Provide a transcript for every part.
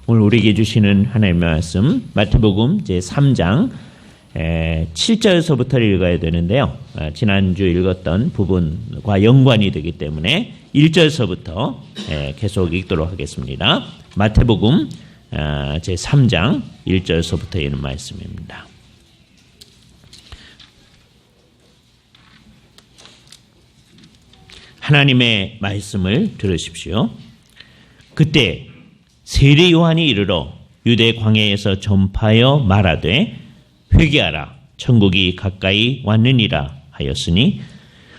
오늘 우리에게 주시는 하나님의 말씀 마태복음 제3장 7절에서부터 읽어야 되는데요. 지난주 읽었던 부분과 연관이 되기 때문에 1절에서부터 계속 읽도록 하겠습니다. 마태복음 제3장 1절에서부터 있는 말씀입니다. 하나님의 말씀을 들으십시오. 그때 세례 요한이 이르러 유대 광야에서 전파하여 말하되 회개하라 천국이 가까이 왔느니라 하였으니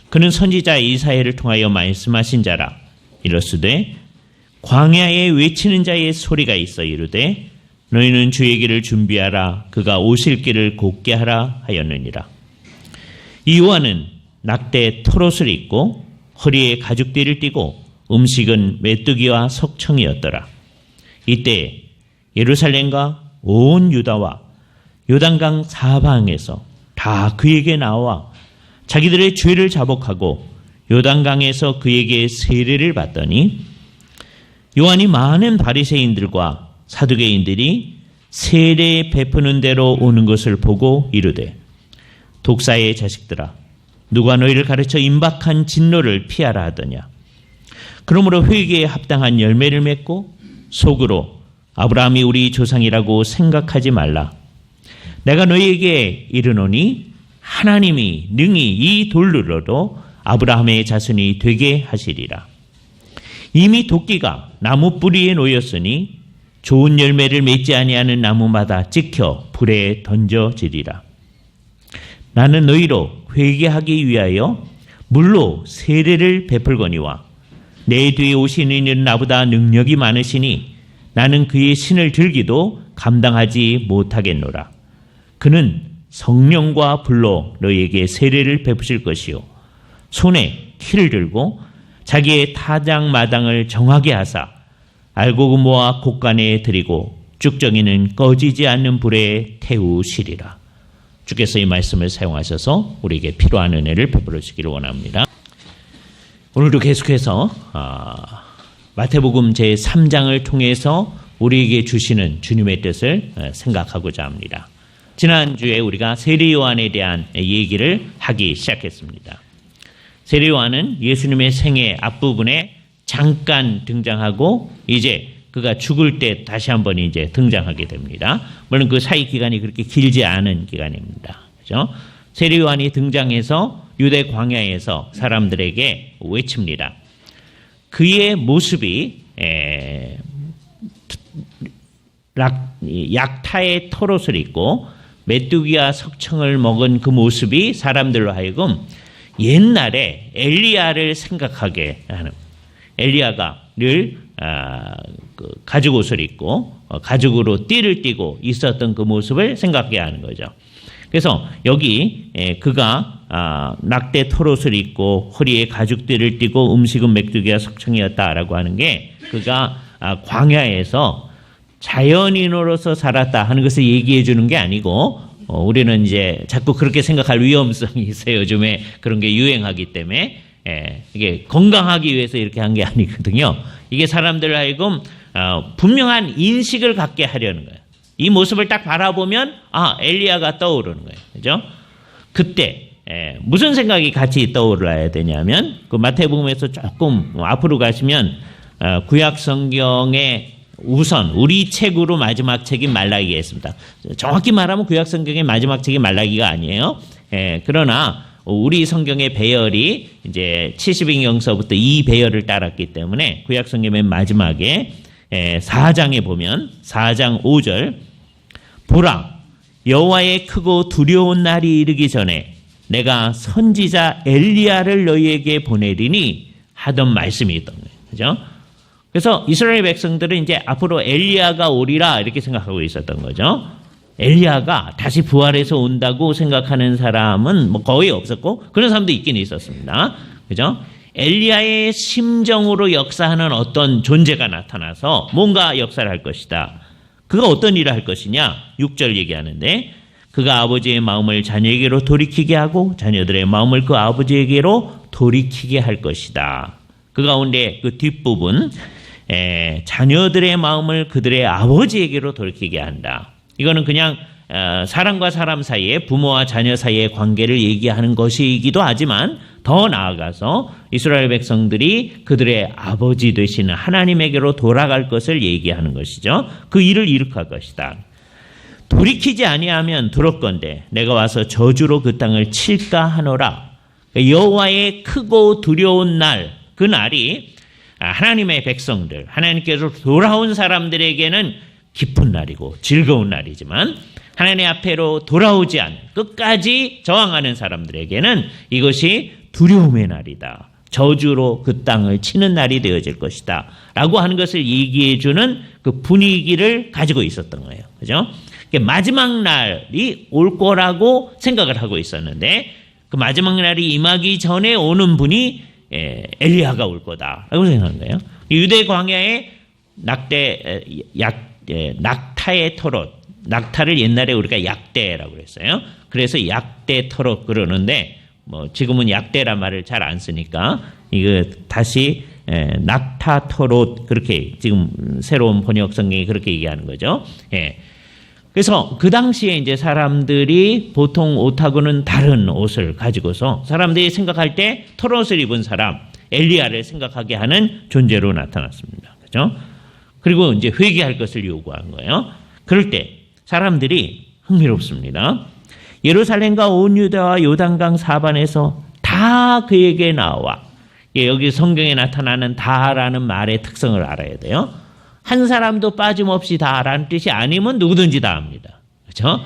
그는 선지자 이사야를 통하여 말씀하신 자라. 이르시되 광야에 외치는 자의 소리가 있어 이르되 너희는 주의 길을 준비하라 그가 오실 길을 곧게 하라 하였느니라. 이 요한은 낙대 털옷을 입고 허리에 가죽띠를 띠고 음식은 메뚜기와 석청이었더라. 이때 예루살렘과 온 유다와 요단강 사방에서 다 그에게 나와 자기들의 죄를 자복하고 요단강에서 그에게 세례를 받더니 요한이 많은 바리새인들과 사두개인들이 세례 베푸는 대로 오는 것을 보고 이르되 독사의 자식들아 누가 너희를 가르쳐 임박한 진노를 피하라 하더냐. 그러므로 회개에 합당한 열매를 맺고 속으로 아브라함이 우리 조상이라고 생각하지 말라. 내가 너희에게 이르노니 하나님이 능히 이 돌로라도 아브라함의 자손이 되게 하시리라. 이미 도끼가 나무 뿌리에 놓였으니 좋은 열매를 맺지 아니하는 나무마다 찍혀 불에 던져지리라. 나는 너희로 회개하기 위하여 물로 세례를 베풀거니와 내 뒤에 오시는 이는 나보다 능력이 많으시니 나는 그의 신을 들기도 감당하지 못하겠노라. 그는 성령과 불로 너희에게 세례를 베푸실 것이요 손에 키를 들고 자기의 타작 마당을 정하게 하사 알곡 모아 곡간에 들이고 쭉정이는 꺼지지 않는 불에 태우시리라. 주께서 이 말씀을 사용하셔서 우리에게 필요한 은혜를 베풀어 주시기를 원합니다. 오늘도 계속해서 마태복음 제3장을 통해서 우리에게 주시는 주님의 뜻을 생각하고자 합니다. 지난주에 우리가 세례 요한에 대한 얘기를 하기 시작했습니다. 세례 요한은 예수님의 생애 앞부분에 잠깐 등장하고 이제 그가 죽을 때 다시 한번 이제 등장하게 됩니다. 물론 그 사이 기간이 그렇게 길지 않은 기간입니다. 그렇죠? 세례 요한이 등장해서 유대 광야에서 사람들에게 외칩니다. 그의 모습이 약타의 털옷을 입고 메뚜기와 석청을 먹은 그 모습이 사람들로 하여금 옛날에 엘리야를 생각하게 하는, 엘리야가 늘 가죽 옷을 입고 가죽으로 띠를 띠고 있었던 그 모습을 생각하게 하는 거죠. 그래서 여기 그가 낙대 털옷을 입고 허리에 가죽띠를 띠고 음식은 메뚜기와 석청이었다라고 하는 게 그가 광야에서 자연인으로서 살았다 하는 것을 얘기해 주는 게 아니고 우리는 이제 자꾸 그렇게 생각할 위험성이 있어요. 요즘에 그런 게 유행하기 때문에 이게 건강하기 위해서 이렇게 한 게 아니거든요. 이게 사람들 하여금 분명한 인식을 갖게 하려는 거예요. 이 모습을 딱 바라보면 엘리야가 떠오르는 거예요. 그죠? 그때 무슨 생각이 같이 떠올라야 되냐면 그 마태복음에서 조금 앞으로 가시면 구약 성경의 우선 우리 책으로 마지막 책인 말라기가 있습니다. 정확히 말하면 구약 성경의 마지막 책이 말라기가 아니에요. 그러나 우리 성경의 배열이 이제 70인경서부터 이 배열을 따랐기 때문에 구약 성경의 마지막에 4장에 보면 4장 5절 보라 여호와의 크고 두려운 날이 이르기 전에 내가 선지자 엘리야를 너희에게 보내리니 하던 말씀이 있던 거예요. 그죠? 그래서 이스라엘 백성들은 이제 앞으로 엘리야가 오리라 이렇게 생각하고 있었던 거죠. 엘리야가 다시 부활해서 온다고 생각하는 사람은 뭐 거의 없었고 그런 사람도 있긴 있었습니다. 그죠? 엘리야의 심정으로 역사하는 어떤 존재가 나타나서 뭔가 역사를 할 것이다. 그가 어떤 일을 할 것이냐? 6절 얘기하는데 그가 아버지의 마음을 자녀에게로 돌이키게 하고 자녀들의 마음을 그 아버지에게로 돌이키게 할 것이다. 그 가운데 그 뒷부분 자녀들의 마음을 그들의 아버지에게로 돌이키게 한다. 이거는 그냥 사람과 사람 사이에 부모와 자녀 사이의 관계를 얘기하는 것이기도 하지만 더 나아가서 이스라엘 백성들이 그들의 아버지 되시는 하나님에게로 돌아갈 것을 얘기하는 것이죠. 그 일을 일으킬 것이다. 돌이키지 아니하면 두렵건대 내가 와서 저주로 그 땅을 칠까 하노라. 여호와의 크고 두려운 날, 그 날이 하나님의 백성들, 하나님께서 돌아온 사람들에게는 기쁜 날이고 즐거운 날이지만 하나님 앞에로 돌아오지 않은 끝까지 저항하는 사람들에게는 이것이 두려움의 날이다. 저주로 그 땅을 치는 날이 되어질 것이다. 라고 하는 것을 얘기해 주는 그 분위기를 가지고 있었던 거예요. 그죠? 마지막 날이 올 거라고 생각을 하고 있었는데 그 마지막 날이 임하기 전에 오는 분이 엘리야가 올 거다라고 생각한 거예요. 유대 광야에 낙타의 털옷, 낙타를 옛날에 우리가 약대라고 그랬어요. 그래서 약대 털옷 그러는데 지금은 약대란 말을 잘 안 쓰니까 이거 다시 낙타 털옷 그렇게 지금 새로운 번역 성경이 그렇게 얘기하는 거죠. 그래서 그 당시에 이제 사람들이 보통 옷하고는 다른 옷을 가지고서 사람들이 생각할 때 털옷을 입은 사람 엘리야를 생각하게 하는 존재로 나타났습니다. 그죠? 그리고 이제 회개할 것을 요구한 거예요. 그럴 때 사람들이 흥미롭습니다. 예루살렘과 온 유다와 요단강 사반에서 다 그에게 나와. 여기 성경에 나타나는 다라는 말의 특성을 알아야 돼요. 한 사람도 빠짐없이 다라는 뜻이 아니면 누구든지 다 합니다. 그렇죠?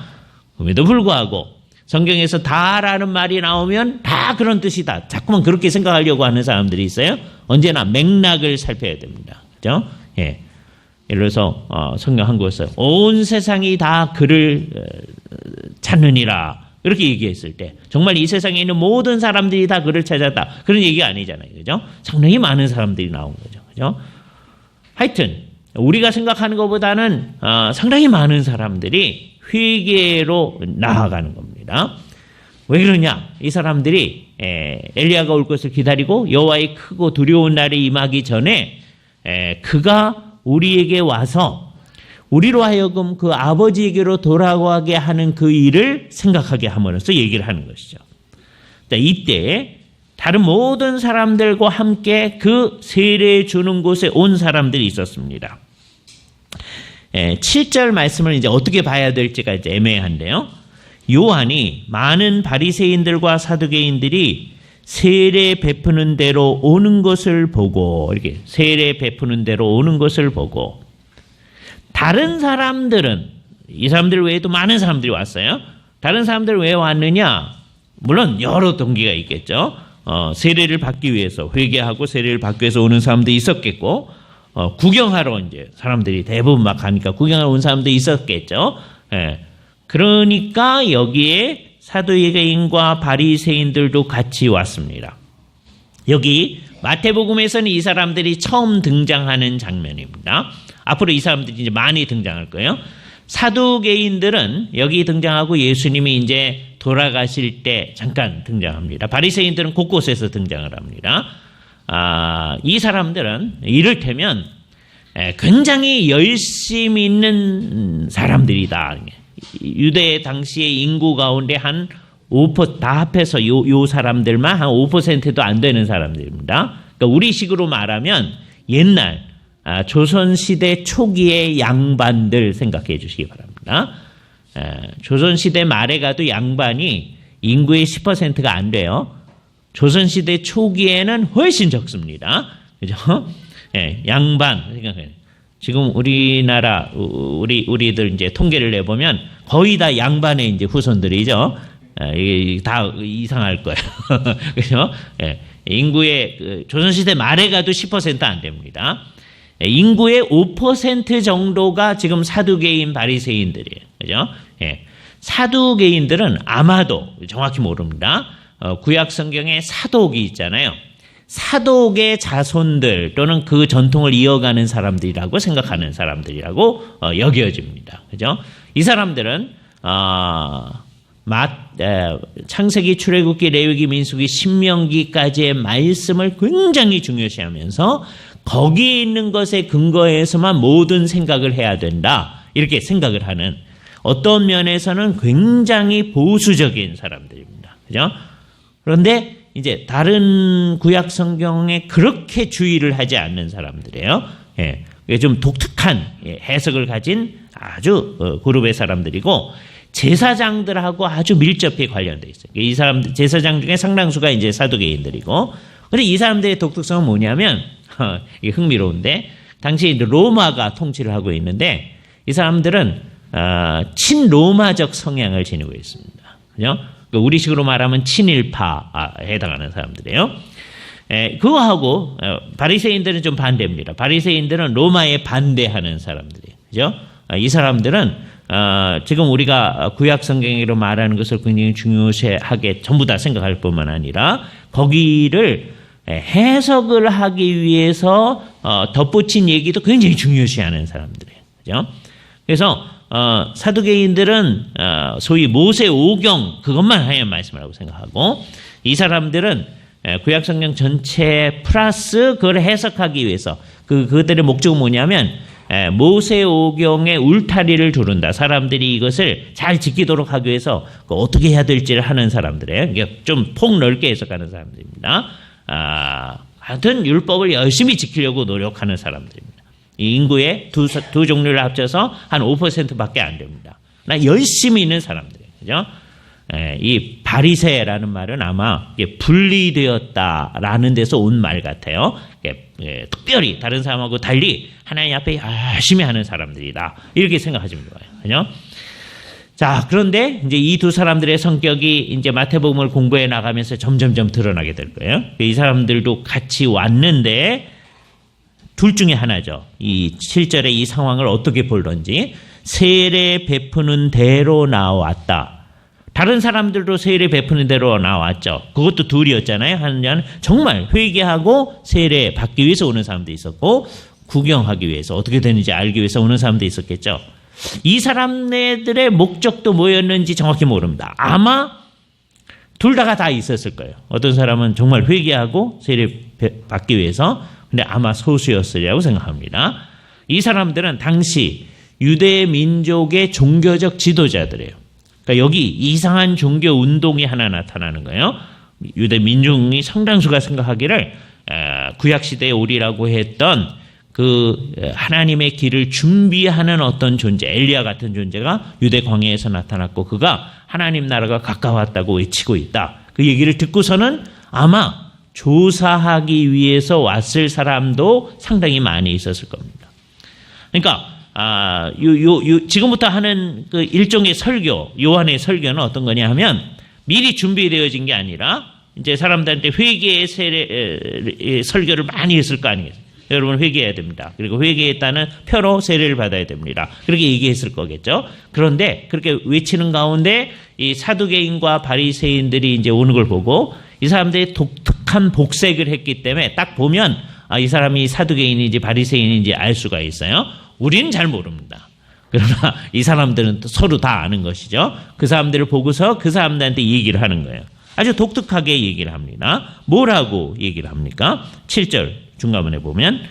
그럼에도 불구하고 성경에서 다라는 말이 나오면 다 그런 뜻이다. 자꾸만 그렇게 생각하려고 하는 사람들이 있어요. 언제나 맥락을 살펴야 됩니다. 그렇죠? 예를 들어서 성경 한 곳에서 온 세상이 다 그를 찾느니라 이렇게 얘기했을 때 정말 이 세상에 있는 모든 사람들이 다 그를 찾았다. 그런 얘기가 아니잖아요. 그죠? 상당히 많은 사람들이 나온 거죠. 그죠? 하여튼 우리가 생각하는 것보다는 상당히 많은 사람들이 회개로 나아가는 겁니다. 왜 그러냐? 이 사람들이 엘리야가 올 것을 기다리고 여호와의 크고 두려운 날이 임하기 전에 그가 우리에게 와서 우리로 하여금 그 아버지에게로 돌아가게 하는 그 일을 생각하게 함으로써 얘기를 하는 것이죠. 이때 다른 모든 사람들과 함께 그 세례 주는 곳에 온 사람들이 있었습니다. 7절 말씀을 이제 어떻게 봐야 될지가 이제 애매한데요. 요한이 많은 바리새인들과 사두개인들이 세례 베푸는 대로 오는 것을 보고 이렇게 세례 베푸는 대로 오는 것을 보고 다른 사람들은 이 사람들 외에도 많은 사람들이 왔어요. 다른 사람들 왜 왔느냐? 물론 여러 동기가 있겠죠. 세례를 받기 위해서 회개하고 세례를 받기 위해서 오는 사람들이 있었겠고 구경하러 이제 사람들이 대부분 막 가니까 구경하러 온 사람들이 있었겠죠. 그러니까 여기에 사두개인과 바리새인들도 같이 왔습니다. 여기 마태복음에서는 이 사람들이 처음 등장하는 장면입니다. 앞으로 이 사람들이 이제 많이 등장할 거예요. 사두개인들은 여기 등장하고 예수님이 이제 돌아가실 때 잠깐 등장합니다. 바리새인들은 곳곳에서 등장을 합니다. 이 사람들은 이를테면 굉장히 열심히 있는 사람들이다. 유대 당시의 인구 가운데 한 5% 다 합해서 요 사람들만 한 5%도 안 되는 사람들입니다. 그러니까 우리식으로 말하면 옛날 조선시대 초기의 양반들 생각해 주시기 바랍니다. 조선시대 말에 가도 양반이 인구의 10%가 안 돼요. 조선시대 초기에는 훨씬 적습니다. 그죠? 양반. 지금 우리나라, 우리들 이제 통계를 내보면 거의 다 양반의 이제 후손들이죠. 이게 다 이상할 거예요. 그죠? 인구의, 조선시대 말에 가도 10% 안 됩니다. 인구의 5% 정도가 지금 사두개인 바리새인들이에요. 그죠? 사두개인들은 아마도 정확히 모릅니다. 구약 성경에 사독이 있잖아요. 사독의 자손들 또는 그 전통을 이어가는 사람들이라고 생각하는 사람들이라고 여겨집니다. 그죠? 이 사람들은 창세기, 출애굽기, 레위기, 민수기, 신명기까지의 말씀을 굉장히 중요시하면서 거기에 있는 것에 근거해서만 모든 생각을 해야 된다. 이렇게 생각을 하는 어떤 면에서는 굉장히 보수적인 사람들입니다. 그죠? 그런데 이제 다른 구약 성경에 그렇게 주의를 하지 않는 사람들이에요. 예. 좀 독특한 해석을 가진 아주 그룹의 사람들이고 제사장들하고 아주 밀접히 관련되어 있어요. 이 사람들 제사장 중에 상당수가 이제 사두개인들이고, 근데 이 사람들의 독특성은 뭐냐면 이게 흥미로운데 당시 로마가 통치를 하고 있는데 이 사람들은 친로마적 성향을 지니고 있습니다. 그죠? 우리식으로 말하면 친일파에 해당하는 사람들이에요. 그거하고 바리새인들은 좀 반대입니다. 바리새인들은 로마에 반대하는 사람들이에요. 그죠? 이 사람들은 지금 우리가 구약 성경으로 말하는 것을 굉장히 중요하게 전부 다 생각할 뿐만 아니라 거기를 해석을 하기 위해서 덧붙인 얘기도 굉장히 중요시하는 사람들이에요. 그죠? 그래서 사두개인들은 소위 모세 오경 그것만 하얀 말씀을 하고 생각하고, 이 사람들은 구약 성경 전체 플러스 그걸 해석하기 위해서 그들의 목적은 뭐냐면 모세 오경의 울타리를 두른다. 사람들이 이것을 잘 지키도록 하기 위해서 어떻게 해야 될지를 하는 사람들이에요. 좀 폭 넓게 해석하는 사람들입니다. 하여튼 율법을 열심히 지키려고 노력하는 사람들입니다. 이 인구의 두 종류를 합쳐서 한 5%밖에 안 됩니다. 열심히 있는 사람들이에요. 그죠? 이 바리새라는 말은 아마 분리되었다라는 데서 온 말 같아요. 특별히 다른 사람하고 달리 하나님 앞에 열심히 하는 사람들이다. 이렇게 생각하시면 좋아요. 그죠? 자, 그런데 이제 이 두 사람들의 성격이 이제 마태복음을 공부해 나가면서 점점점 드러나게 될 거예요. 이 사람들도 같이 왔는데 둘 중에 하나죠. 이 7절에 이 상황을 어떻게 볼런지 세례 베푸는 대로 나왔다. 다른 사람들도 세례 베푸는 대로 나왔죠. 그것도 둘이었잖아요. 하나는 정말 회개하고 세례 받기 위해서 오는 사람도 있었고 구경하기 위해서 어떻게 되는지 알기 위해서 오는 사람도 있었겠죠. 이 사람들의 목적도 뭐였는지 정확히 모릅니다. 아마 둘 다가 다 있었을 거예요. 어떤 사람은 정말 회개하고 세례 받기 위해서, 근데 아마 소수였으리라고 생각합니다. 이 사람들은 당시 유대 민족의 종교적 지도자들이에요. 그러니까 여기 이상한 종교 운동이 하나 나타나는 거예요. 유대 민중이 상당수가 생각하기를 구약시대에 오리라고 했던 그 하나님의 길을 준비하는 어떤 존재, 엘리야 같은 존재가 유대 광야에서 나타났고 그가 하나님 나라가 가까웠다고 외치고 있다. 그 얘기를 듣고서는 아마 조사하기 위해서 왔을 사람도 상당히 많이 있었을 겁니다. 그러니까 지금부터 하는 그 일종의 설교, 요한의 설교는 어떤 거냐 하면 미리 준비되어진 게 아니라 이제 사람들한테 회개의 설교를 많이 했을 거 아니겠어요. 여러분 회개해야 됩니다. 그리고 회개했다는 표로 세례를 받아야 됩니다. 그렇게 얘기했을 거겠죠. 그런데 그렇게 외치는 가운데 이 사두개인과 바리새인들이 이제 오는 걸 보고 이 사람들이 독특한 복색을 했기 때문에 딱 보면 이 사람이 사두개인인지 바리새인인지 알 수가 있어요. 우리는 잘 모릅니다. 그러나 이 사람들은 서로 다 아는 것이죠. 그 사람들을 보고서 그 사람들한테 얘기를 하는 거예요. 아주 독특하게 얘기를 합니다. 뭐라고 얘기를 합니까? 7절 중간에 보면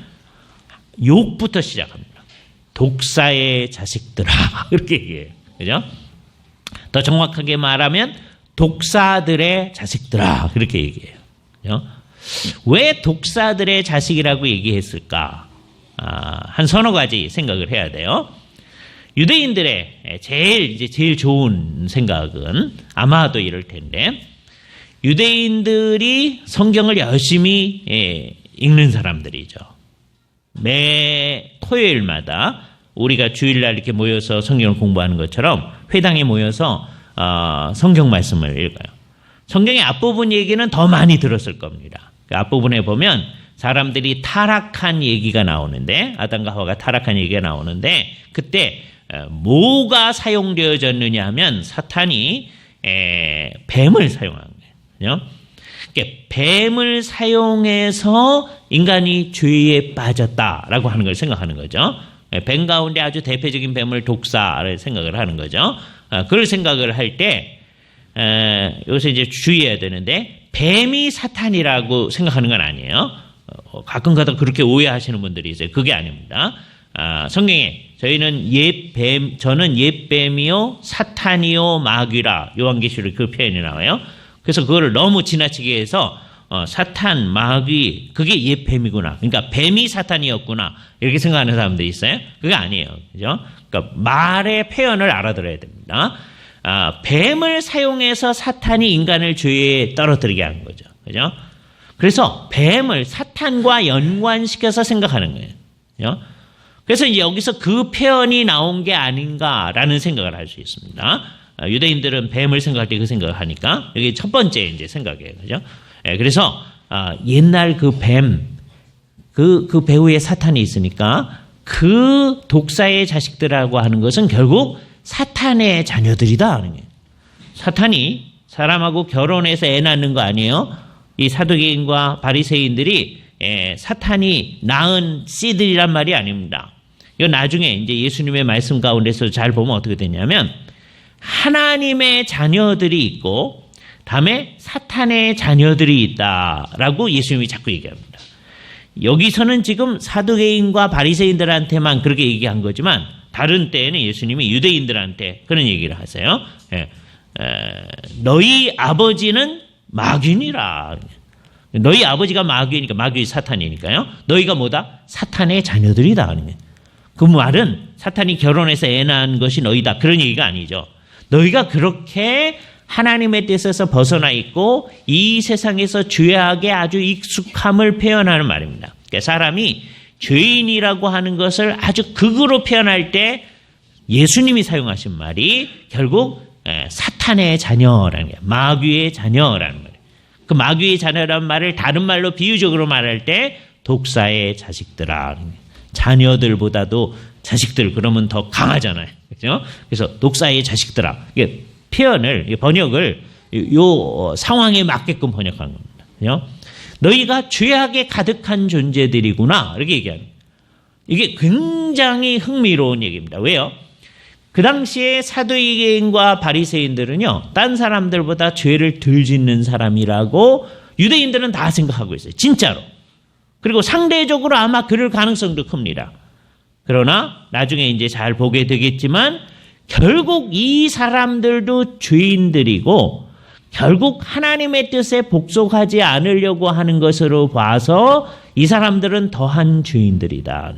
욕부터 시작합니다. 독사의 자식들아 그렇게 얘기해요. 그죠? 더 정확하게 말하면 독사들의 자식들아 그렇게 얘기해요. 그죠? 왜 독사들의 자식이라고 얘기했을까? 한 서너 가지 생각을 해야 돼요. 유대인들의 제일 좋은 생각은 아마도 이럴 텐데, 유대인들이 성경을 열심히 읽는 사람들이죠. 매 토요일마다 우리가 주일날 이렇게 모여서 성경을 공부하는 것처럼 회당에 모여서 성경 말씀을 읽어요. 성경의 앞부분 얘기는 더 많이 들었을 겁니다. 그 앞부분에 보면 사람들이 타락한 얘기가 나오는데, 아담과 하와가 타락한 얘기가 나오는데, 그때 뭐가 사용되어졌느냐 하면 사탄이 뱀을 사용한 거예요. 그러니까 뱀을 사용해서 인간이 죄에 빠졌다라고 하는 걸 생각하는 거죠. 뱀 가운데 아주 대표적인 뱀을 독사를 생각을 하는 거죠. 그걸 생각을 할 때 여기서 이제 주의해야 되는데, 뱀이 사탄이라고 생각하는 건 아니에요. 가끔가다 그렇게 오해하시는 분들이 있어요. 그게 아닙니다. 성경에 저는 옛뱀이요 사탄이요 마귀라 요한계시록 그 표현이 나와요. 그래서 그거를 너무 지나치게 해서 사탄, 마귀 그게 옛뱀이구나. 그러니까 뱀이 사탄이었구나. 이렇게 생각하는 사람들이 있어요. 그게 아니에요. 그죠? 그러니까 말의 표현을 알아들어야 됩니다. 뱀을 사용해서 사탄이 인간을 죄에 떨어뜨리게 하는 거죠. 그죠? 그래서 뱀을 사탄과 연관시켜서 생각하는 거예요. 그죠? 그래서 이제 여기서 그 표현이 나온 게 아닌가라는 생각을 할 수 있습니다. 유대인들은 뱀을 생각할 때 그 생각을 하니까 여기 첫 번째 이제 생각이에요. 그죠? 그래서 옛날 그 뱀, 그 배후에 사탄이 있으니까 그 독사의 자식들이라고 하는 것은 결국 사탄의 자녀들이다 하는 거예요. 사탄이 사람하고 결혼해서 애 낳는 거 아니에요? 이 사두개인과 바리새인들이 사탄이 낳은 씨들이란 말이 아닙니다. 이거 나중에 이제 예수님의 말씀 가운데서 잘 보면 어떻게 되냐면 하나님의 자녀들이 있고 다음에 사탄의 자녀들이 있다라고 예수님이 자꾸 얘기합니다. 여기서는 지금 사두개인과 바리새인들한테만 그렇게 얘기한 거지만 다른 때에는 예수님이 유대인들한테 그런 얘기를 하세요. 너희 아버지는 마귀니라. 너희 아버지가 마귀니까 마귀 사탄이니까요. 너희가 뭐다? 사탄의 자녀들이다 하는 거예요. 그 말은 사탄이 결혼해서 애 낳은 것이 너희다. 그런 얘기가 아니죠. 너희가 그렇게 하나님의 뜻에서 벗어나 있고 이 세상에서 죄악에 아주 익숙함을 표현하는 말입니다. 그러니까 사람이 죄인이라고 하는 것을 아주 극으로 표현할 때 예수님이 사용하신 말이 결국 사탄의 자녀라는 거예요. 마귀의 자녀라는 거예요. 그 마귀의 자녀라는 말을 다른 말로 비유적으로 말할 때 독사의 자식들아. 자녀들보다도 자식들 그러면 더 강하잖아요. 그렇죠? 그래서 독사의 자식들아. 이게 표현을, 번역을 요 상황에 맞게끔 번역한 겁니다. 그렇죠? 너희가 죄악에 가득한 존재들이구나. 이렇게 얘기하는 거예요. 이게 굉장히 흥미로운 얘기입니다. 왜요? 그 당시에 사두개인과 바리새인들은요, 딴 사람들보다 죄를 덜 짓는 사람이라고 유대인들은 다 생각하고 있어요. 진짜로. 그리고 상대적으로 아마 그럴 가능성도 큽니다. 그러나 나중에 이제 잘 보게 되겠지만 결국 이 사람들도 죄인들이고 결국 하나님의 뜻에 복속하지 않으려고 하는 것으로 봐서 이 사람들은 더한 죄인들이다.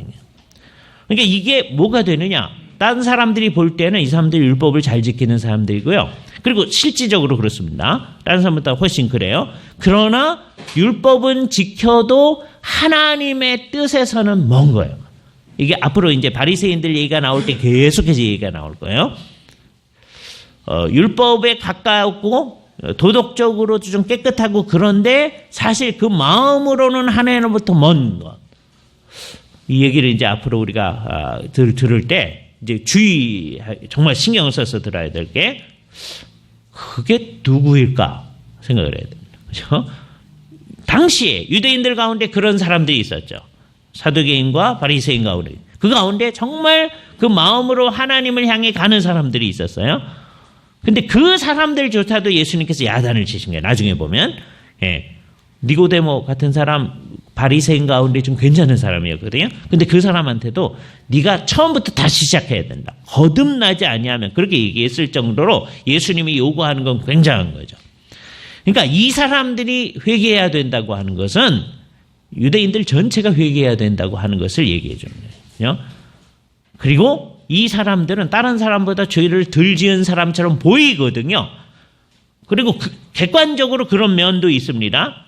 그러니까 이게 뭐가 되느냐? 다른 사람들이 볼 때는 이 사람들이 율법을 잘 지키는 사람들이고요. 그리고 실질적으로 그렇습니다. 다른 사람보다 훨씬 그래요. 그러나 율법은 지켜도 하나님의 뜻에서는 먼 거예요. 이게 앞으로 이제 바리새인들 얘기가 나올 때 계속해서 얘기가 나올 거예요. 율법에 가까웠고 도덕적으로도 좀 깨끗하고 그런데 사실 그 마음으로는 하나님으로부터 먼 것. 이 얘기를 이제 앞으로 우리가 들을 때 이제 정말 신경을 써서 들어야 될 게 그게 누구일까 생각을 해야 됩니다. 그렇죠? 당시에 유대인들 가운데 그런 사람들이 있었죠. 사두개인과 바리새인 가운데. 그 가운데 정말 그 마음으로 하나님을 향해 가는 사람들이 있었어요. 근데 그 사람들조차도 예수님께서 야단을 치신 거예요. 나중에 보면. 니고데모 같은 사람 바리새인 가운데 좀 괜찮은 사람이었거든요. 근데 그 사람한테도 네가 처음부터 다시 시작해야 된다. 거듭나지 아니하면 그렇게 얘기했을 정도로 예수님이 요구하는 건 굉장한 거죠. 그러니까 이 사람들이 회개해야 된다고 하는 것은 유대인들 전체가 회개해야 된다고 하는 것을 얘기해 주는 거예요. 그리고 이 사람들은 다른 사람보다 죄를 덜 지은 사람처럼 보이거든요. 그리고 객관적으로 그런 면도 있습니다.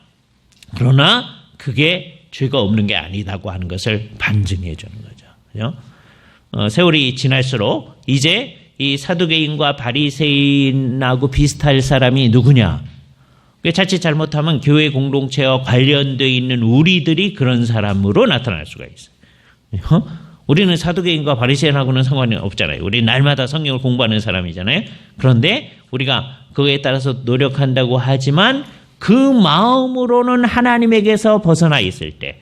그러나 그게 죄가 없는 게 아니다고 하는 것을 반증해 주는 거죠. 세월이 지날수록 이제 이 사두개인과 바리새인하고 비슷할 사람이 누구냐? 자칫 잘못하면 교회 공동체와 관련되어 있는 우리들이 그런 사람으로 나타날 수가 있어요. 우리는 사두개인과 바리새인하고는 상관이 없잖아요. 우리 날마다 성경을 공부하는 사람이잖아요. 그런데 우리가 그거에 따라서 노력한다고 하지만 그 마음으로는 하나님에게서 벗어나 있을 때,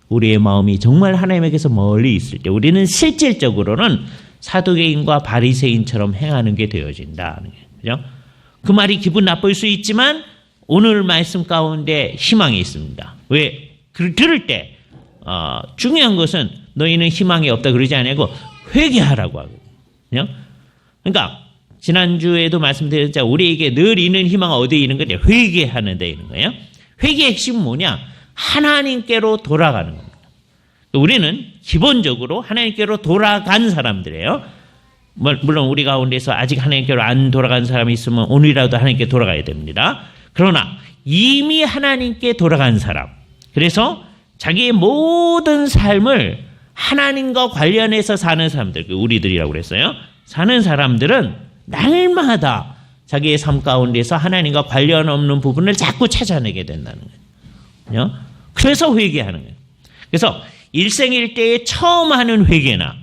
우리의 마음이 정말 하나님에게서 멀리 있을 때 우리는 실질적으로는 사두개인과 바리새인처럼 행하는 게 되어진다. 그죠? 그 말이 기분 나쁠 수 있지만 오늘 말씀 가운데 희망이 있습니다. 왜? 들을 때 중요한 것은 너희는 희망이 없다 그러지 않고 회개하라고 하거든요. 그러니까 지난주에도 말씀드렸죠. 우리에게 늘 있는 희망은 어디에 있는 거냐? 회개하는 데 있는 거예요. 회개의 핵심은 뭐냐? 하나님께로 돌아가는 겁니다. 우리는 기본적으로 하나님께로 돌아간 사람들이에요. 물론 우리 가운데서 아직 하나님께로 안 돌아간 사람이 있으면 오늘이라도 하나님께 돌아가야 됩니다. 그러나 이미 하나님께 돌아간 사람, 그래서 자기의 모든 삶을 하나님과 관련해서 사는 사람들, 우리들이라고 그랬어요. 사는 사람들은 날마다 자기의 삶 가운데서 하나님과 관련 없는 부분을 자꾸 찾아내게 된다는 거예요. 그래서 회개하는 거예요. 그래서 일생일대에 처음 하는 회개나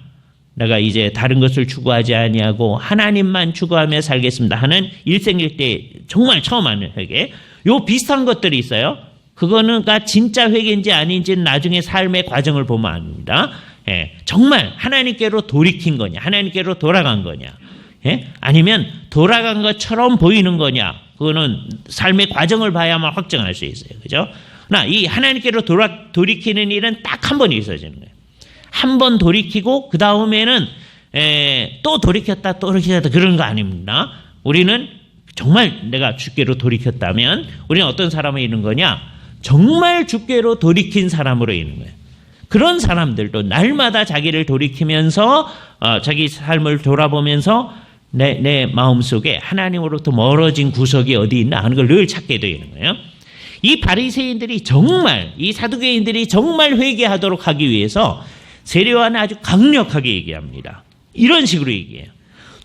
내가 이제 다른 것을 추구하지 아니하고 하나님만 추구하며 살겠습니다 하는 일생일대 정말 처음 하는 회개, 요 비슷한 것들이 있어요. 그거는 진짜 회개인지 아닌지는 나중에 삶의 과정을 보면 압니다. 정말 하나님께로 돌이킨 거냐, 하나님께로 돌아간 거냐, 아니면 돌아간 것처럼 보이는 거냐, 그거는 삶의 과정을 봐야만 확정할 수 있어요. 그죠? 이 하나님께로 돌이키는 일은 딱 한 번 있어지는 거예요. 한 번 돌이키고 그 다음에는 또 돌이켰다 그런 거 아닙니다. 우리는 정말 내가 주께로 돌이켰다면 우리는 어떤 사람이 있는 거냐? 정말 주께로 돌이킨 사람으로 있는 거예요. 그런 사람들도 날마다 자기를 돌이키면서 자기 삶을 돌아보면서 내 마음속에 하나님으로부터 멀어진 구석이 어디 있나 하는 걸 늘 찾게 되는 거예요. 이 바리새인들이 정말, 이 사두개인들이 정말 회개하도록 하기 위해서 세례요한은 아주 강력하게 얘기합니다. 이런 식으로 얘기해요.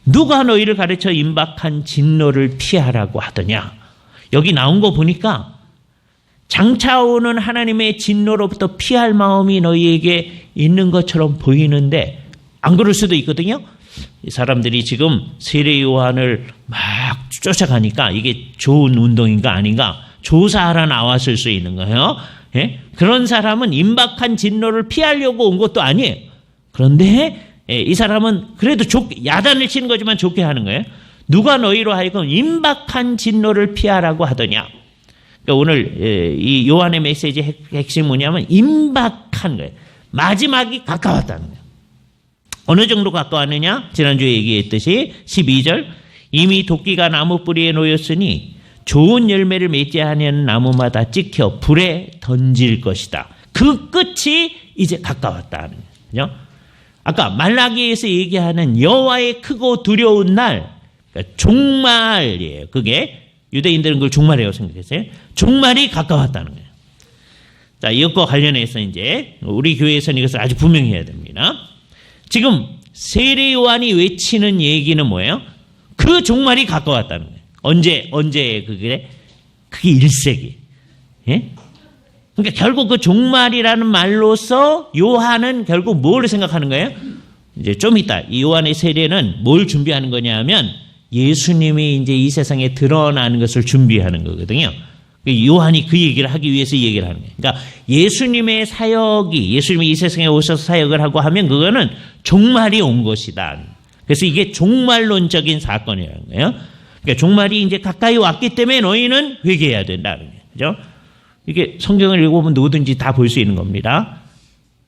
누가 너희를 가르쳐 임박한 진노를 피하라고 하더냐. 여기 나온 거 보니까 장차 오는 하나님의 진노로부터 피할 마음이 너희에게 있는 것처럼 보이는데 안 그럴 수도 있거든요. 이 사람들이 지금 세례요한을 막 쫓아가니까 이게 좋은 운동인가 아닌가 조사하러 나왔을 수 있는 거예요. 그런 사람은 임박한 진노를 피하려고 온 것도 아니에요. 그런데 이 사람은 그래도 야단을 치는 거지만 좋게 하는 거예요. 누가 너희로 하여금 임박한 진노를 피하라고 하더냐. 그러니까 오늘 이 요한의 메시지의 핵심이 뭐냐면 임박한 거예요. 마지막이 가까웠다는 거예요. 어느 정도 가까웠느냐? 지난주에 얘기했듯이 12절, 이미 도끼가 나무 뿌리에 놓였으니 좋은 열매를 맺지 아니하는 나무마다 찍혀 불에 던질 것이다. 그 끝이 이제 가까웠다는 거죠. 아까 말라기에서 얘기하는 여호와의 크고 두려운 날, 그러니까 종말이에요. 그게 유대인들은 그걸 종말이라고 생각했어요. 종말이 가까웠다는 거예요. 자, 이것과 관련해서 이제 우리 교회에서는 이것을 아주 분명히 해야 됩니다. 지금 세례 요한이 외치는 얘기는 뭐예요? 그 종말이 가까웠다는 거예요. 언제 그게 1세기. 예? 그러니까 결국 그 종말이라는 말로서 요한은 결국 뭘 생각하는 거예요? 이제 좀 이따 이 요한의 세례는 뭘 준비하는 거냐면 예수님이 이제 이 세상에 드러나는 것을 준비하는 거거든요. 요한이 그 얘기를 하기 위해서 이 얘기를 하는 거예요. 그러니까 예수님의 사역이, 예수님이 이 세상에 오셔서 사역을 하고 하면 그거는 종말이 온 것이다. 그래서 이게 종말론적인 사건이라는 거예요. 그러니까 종말이 이제 가까이 왔기 때문에 너희는 회개해야 된다는 거예요. 그죠? 이게 성경을 읽어보면 누구든지 다 볼 수 있는 겁니다.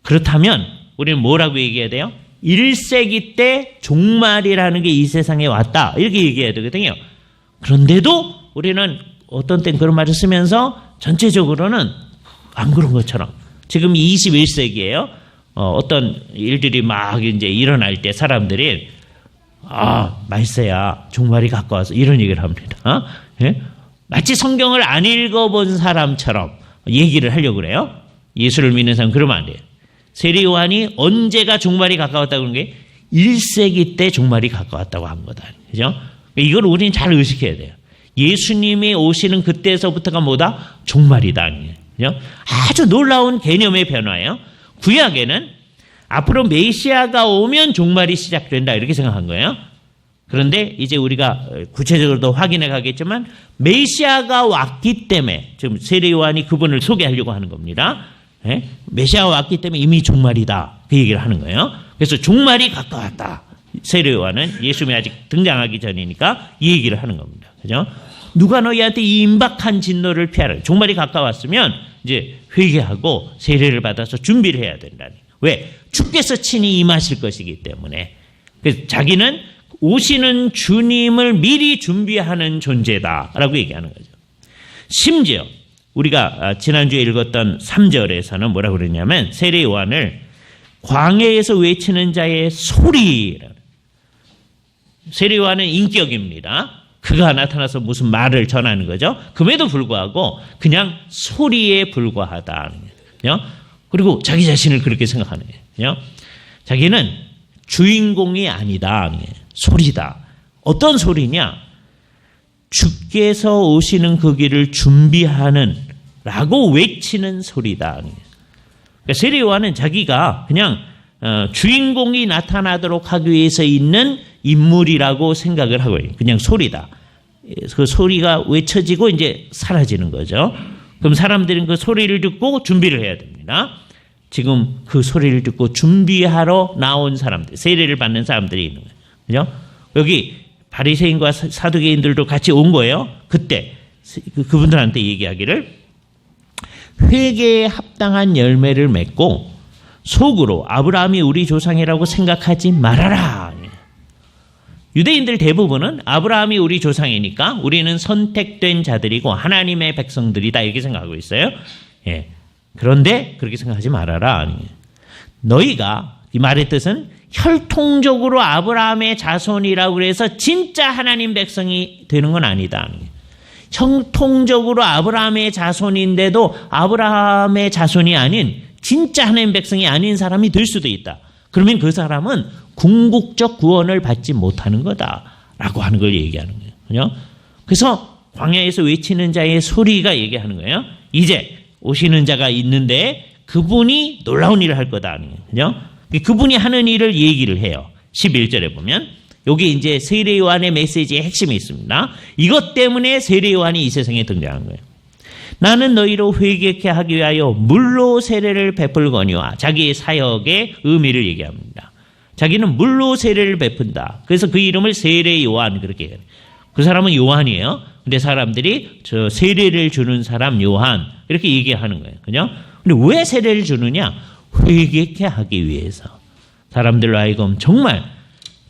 그렇다면 우리는 뭐라고 얘기해야 돼요? 1세기 때 종말이라는 게 이 세상에 왔다. 이렇게 얘기해야 되거든요. 그런데도 우리는 어떤 땐 그런 말을 쓰면서 전체적으로는 안 그런 것처럼 지금 21세기예요. 어떤 일들이 막 이제 일어날 때 사람들이 말세야 종말이 가까워서 이런 얘기를 합니다. 예? 마치 성경을 안 읽어본 사람처럼 얘기를 하려고 그래요. 예수를 믿는 사람 그러면 안 돼요. 세례 요한이 언제가 종말이 가까웠다고 그런 게 1세기 때 종말이 가까웠다고 한 거다. 그죠? 이걸 우리는 잘 의식해야 돼요. 예수님이 오시는 그때서부터가 뭐다? 종말이다. 그죠? 아주 놀라운 개념의 변화예요. 구약에는 앞으로 메시아가 오면 종말이 시작된다 이렇게 생각한 거예요. 그런데 이제 우리가 구체적으로 더 확인해 가겠지만 메시아가 왔기 때문에 지금 세례 요한이 그분을 소개하려고 하는 겁니다. 예? 메시아가 왔기 때문에 이미 종말이다 그 얘기를 하는 거예요. 그래서 종말이 가까웠다. 세례 요한은 예수님이 아직 등장하기 전이니까 이 얘기를 하는 겁니다. 그죠? 누가 너희한테 이 임박한 진노를 피하라. 종말이 가까웠으면 이제 회개하고 세례를 받아서 준비를 해야 된다니. 왜? 주께서 친히 임하실 것이기 때문에. 그래서 자기는 오시는 주님을 미리 준비하는 존재다라고 얘기하는 거죠. 심지어 우리가 지난주에 읽었던 3절에서는 뭐라고 그러냐면 세례 요한을 광야에서 외치는 자의 소리라는. 세례 요한은 인격입니다. 그가 나타나서 무슨 말을 전하는 거죠. 그럼에도 불구하고 그냥 소리에 불과하다. 그리고 자기 자신을 그렇게 생각하는 거예요. 자기는 주인공이 아니다. 소리다. 어떤 소리냐? 주께서 오시는 그 길을 준비하는 라고 외치는 소리다. 그러니까 세례 요한은 자기가 그냥 주인공이 나타나도록 하기 위해서 있는 인물이라고 생각을 하고 있어요. 그냥 소리다. 그 소리가 외쳐지고 이제 사라지는 거죠. 그럼 사람들은 그 소리를 듣고 준비를 해야 됩니다. 지금 그 소리를 듣고 준비하러 나온 사람들, 세례를 받는 사람들이 있는 거예요. 그죠? 여기 바리새인과 사두개인들도 같이 온 거예요. 그때 그분들한테 얘기하기를 회개에 합당한 열매를 맺고 속으로 아브라함이 우리 조상이라고 생각하지 말아라. 유대인들 대부분은 아브라함이 우리 조상이니까 우리는 선택된 자들이고 하나님의 백성들이다 이렇게 생각하고 있어요. 예. 그런데 그렇게 생각하지 말아라. 너희가 이 말의 뜻은 혈통적으로 아브라함의 자손이라고 해서 진짜 하나님 백성이 되는 건 아니다. 형통적으로 아브라함의 자손인데도 아브라함의 자손이 아닌 진짜 하나님 백성이 아닌 사람이 될 수도 있다. 그러면 그 사람은 궁극적 구원을 받지 못하는 거다라고 하는 걸 얘기하는 거예요. 그래서 광야에서 외치는 자의 소리가 얘기하는 거예요. 이제 오시는 자가 있는데 그분이 놀라운 일을 할 거다. 그분이 하는 일을 얘기를 해요. 11절에 보면 여기 이제 세례 요한의 메시지의 핵심이 있습니다. 이것 때문에 세례 요한이 이 세상에 등장한 거예요. 나는 너희로 회개케 하기 위하여 물로 세례를 베풀거니와 자기의 사역의 의미를 얘기합니다. 자기는 물로 세례를 베푼다. 그래서 그 이름을 세례 요한 그렇게 해요. 그 사람은 요한이에요. 근데 사람들이 저 세례를 주는 사람 요한 이렇게 얘기하는 거예요. 그죠? 근데 왜 세례를 주느냐? 회개케 하기 위해서. 사람들로 하여금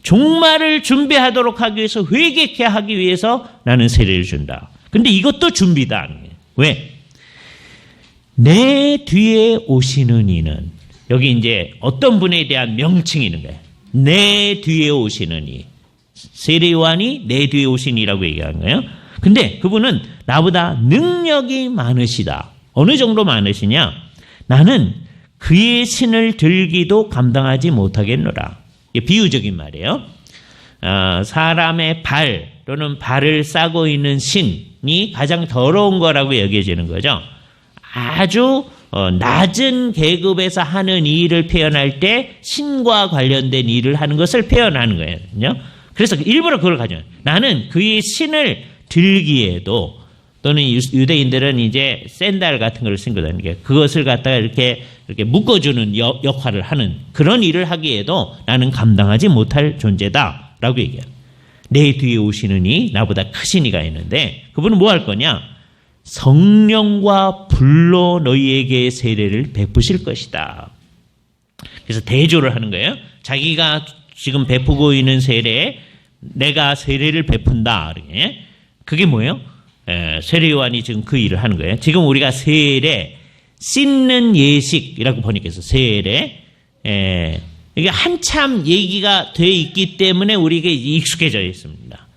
정말을 준비하도록 하기 위해서 회개케 하기 위해서 나는 세례를 준다. 근데 이것도 준비다. 왜? 내 뒤에 오시는 이는 여기 이제 어떤 분에 대한 명칭이 있는 거예요. 내 뒤에 오시는 이. 세례 요한이 내 뒤에 오신 이라고 얘기하는 거예요. 근데 그분은 나보다 능력이 많으시다. 어느 정도 많으시냐? 나는 그의 신을 들기도 감당하지 못하겠노라. 이게 비유적인 말이에요. 사람의 발 또는 발을 싸고 있는 신이 가장 더러운 거라고 여겨지는 거죠. 아주 낮은 계급에서 하는 일을 표현할 때 신과 관련된 일을 하는 것을 표현하는 거예요. 그래서 일부러 그걸 가져요. 나는 그의 신을 들기에도 또는 유대인들은 이제 샌달 같은 걸 쓴 거다는 게 그것을 갖다가 이렇게 묶어주는 역할을 하는 그런 일을 하기에도 나는 감당하지 못할 존재다라고 얘기해요. 내 뒤에 오시는 이 나보다 크신 이가 있는데 그분은 뭐 할 거냐? 성령과 불로 너희에게 세례를 베푸실 것이다. 그래서 대조를 하는 거예요. 자기가 지금 베푸고 있는 세례, 내가 세례를 베푼다. 그게 뭐예요? 세례 요한이 지금 그 일을 하는 거예요. 지금 우리가 세례, 씻는 예식이라고 번역해서 세례, 이게 한참 얘기가 돼 있기 때문에 우리에게 익숙해져 있습니다.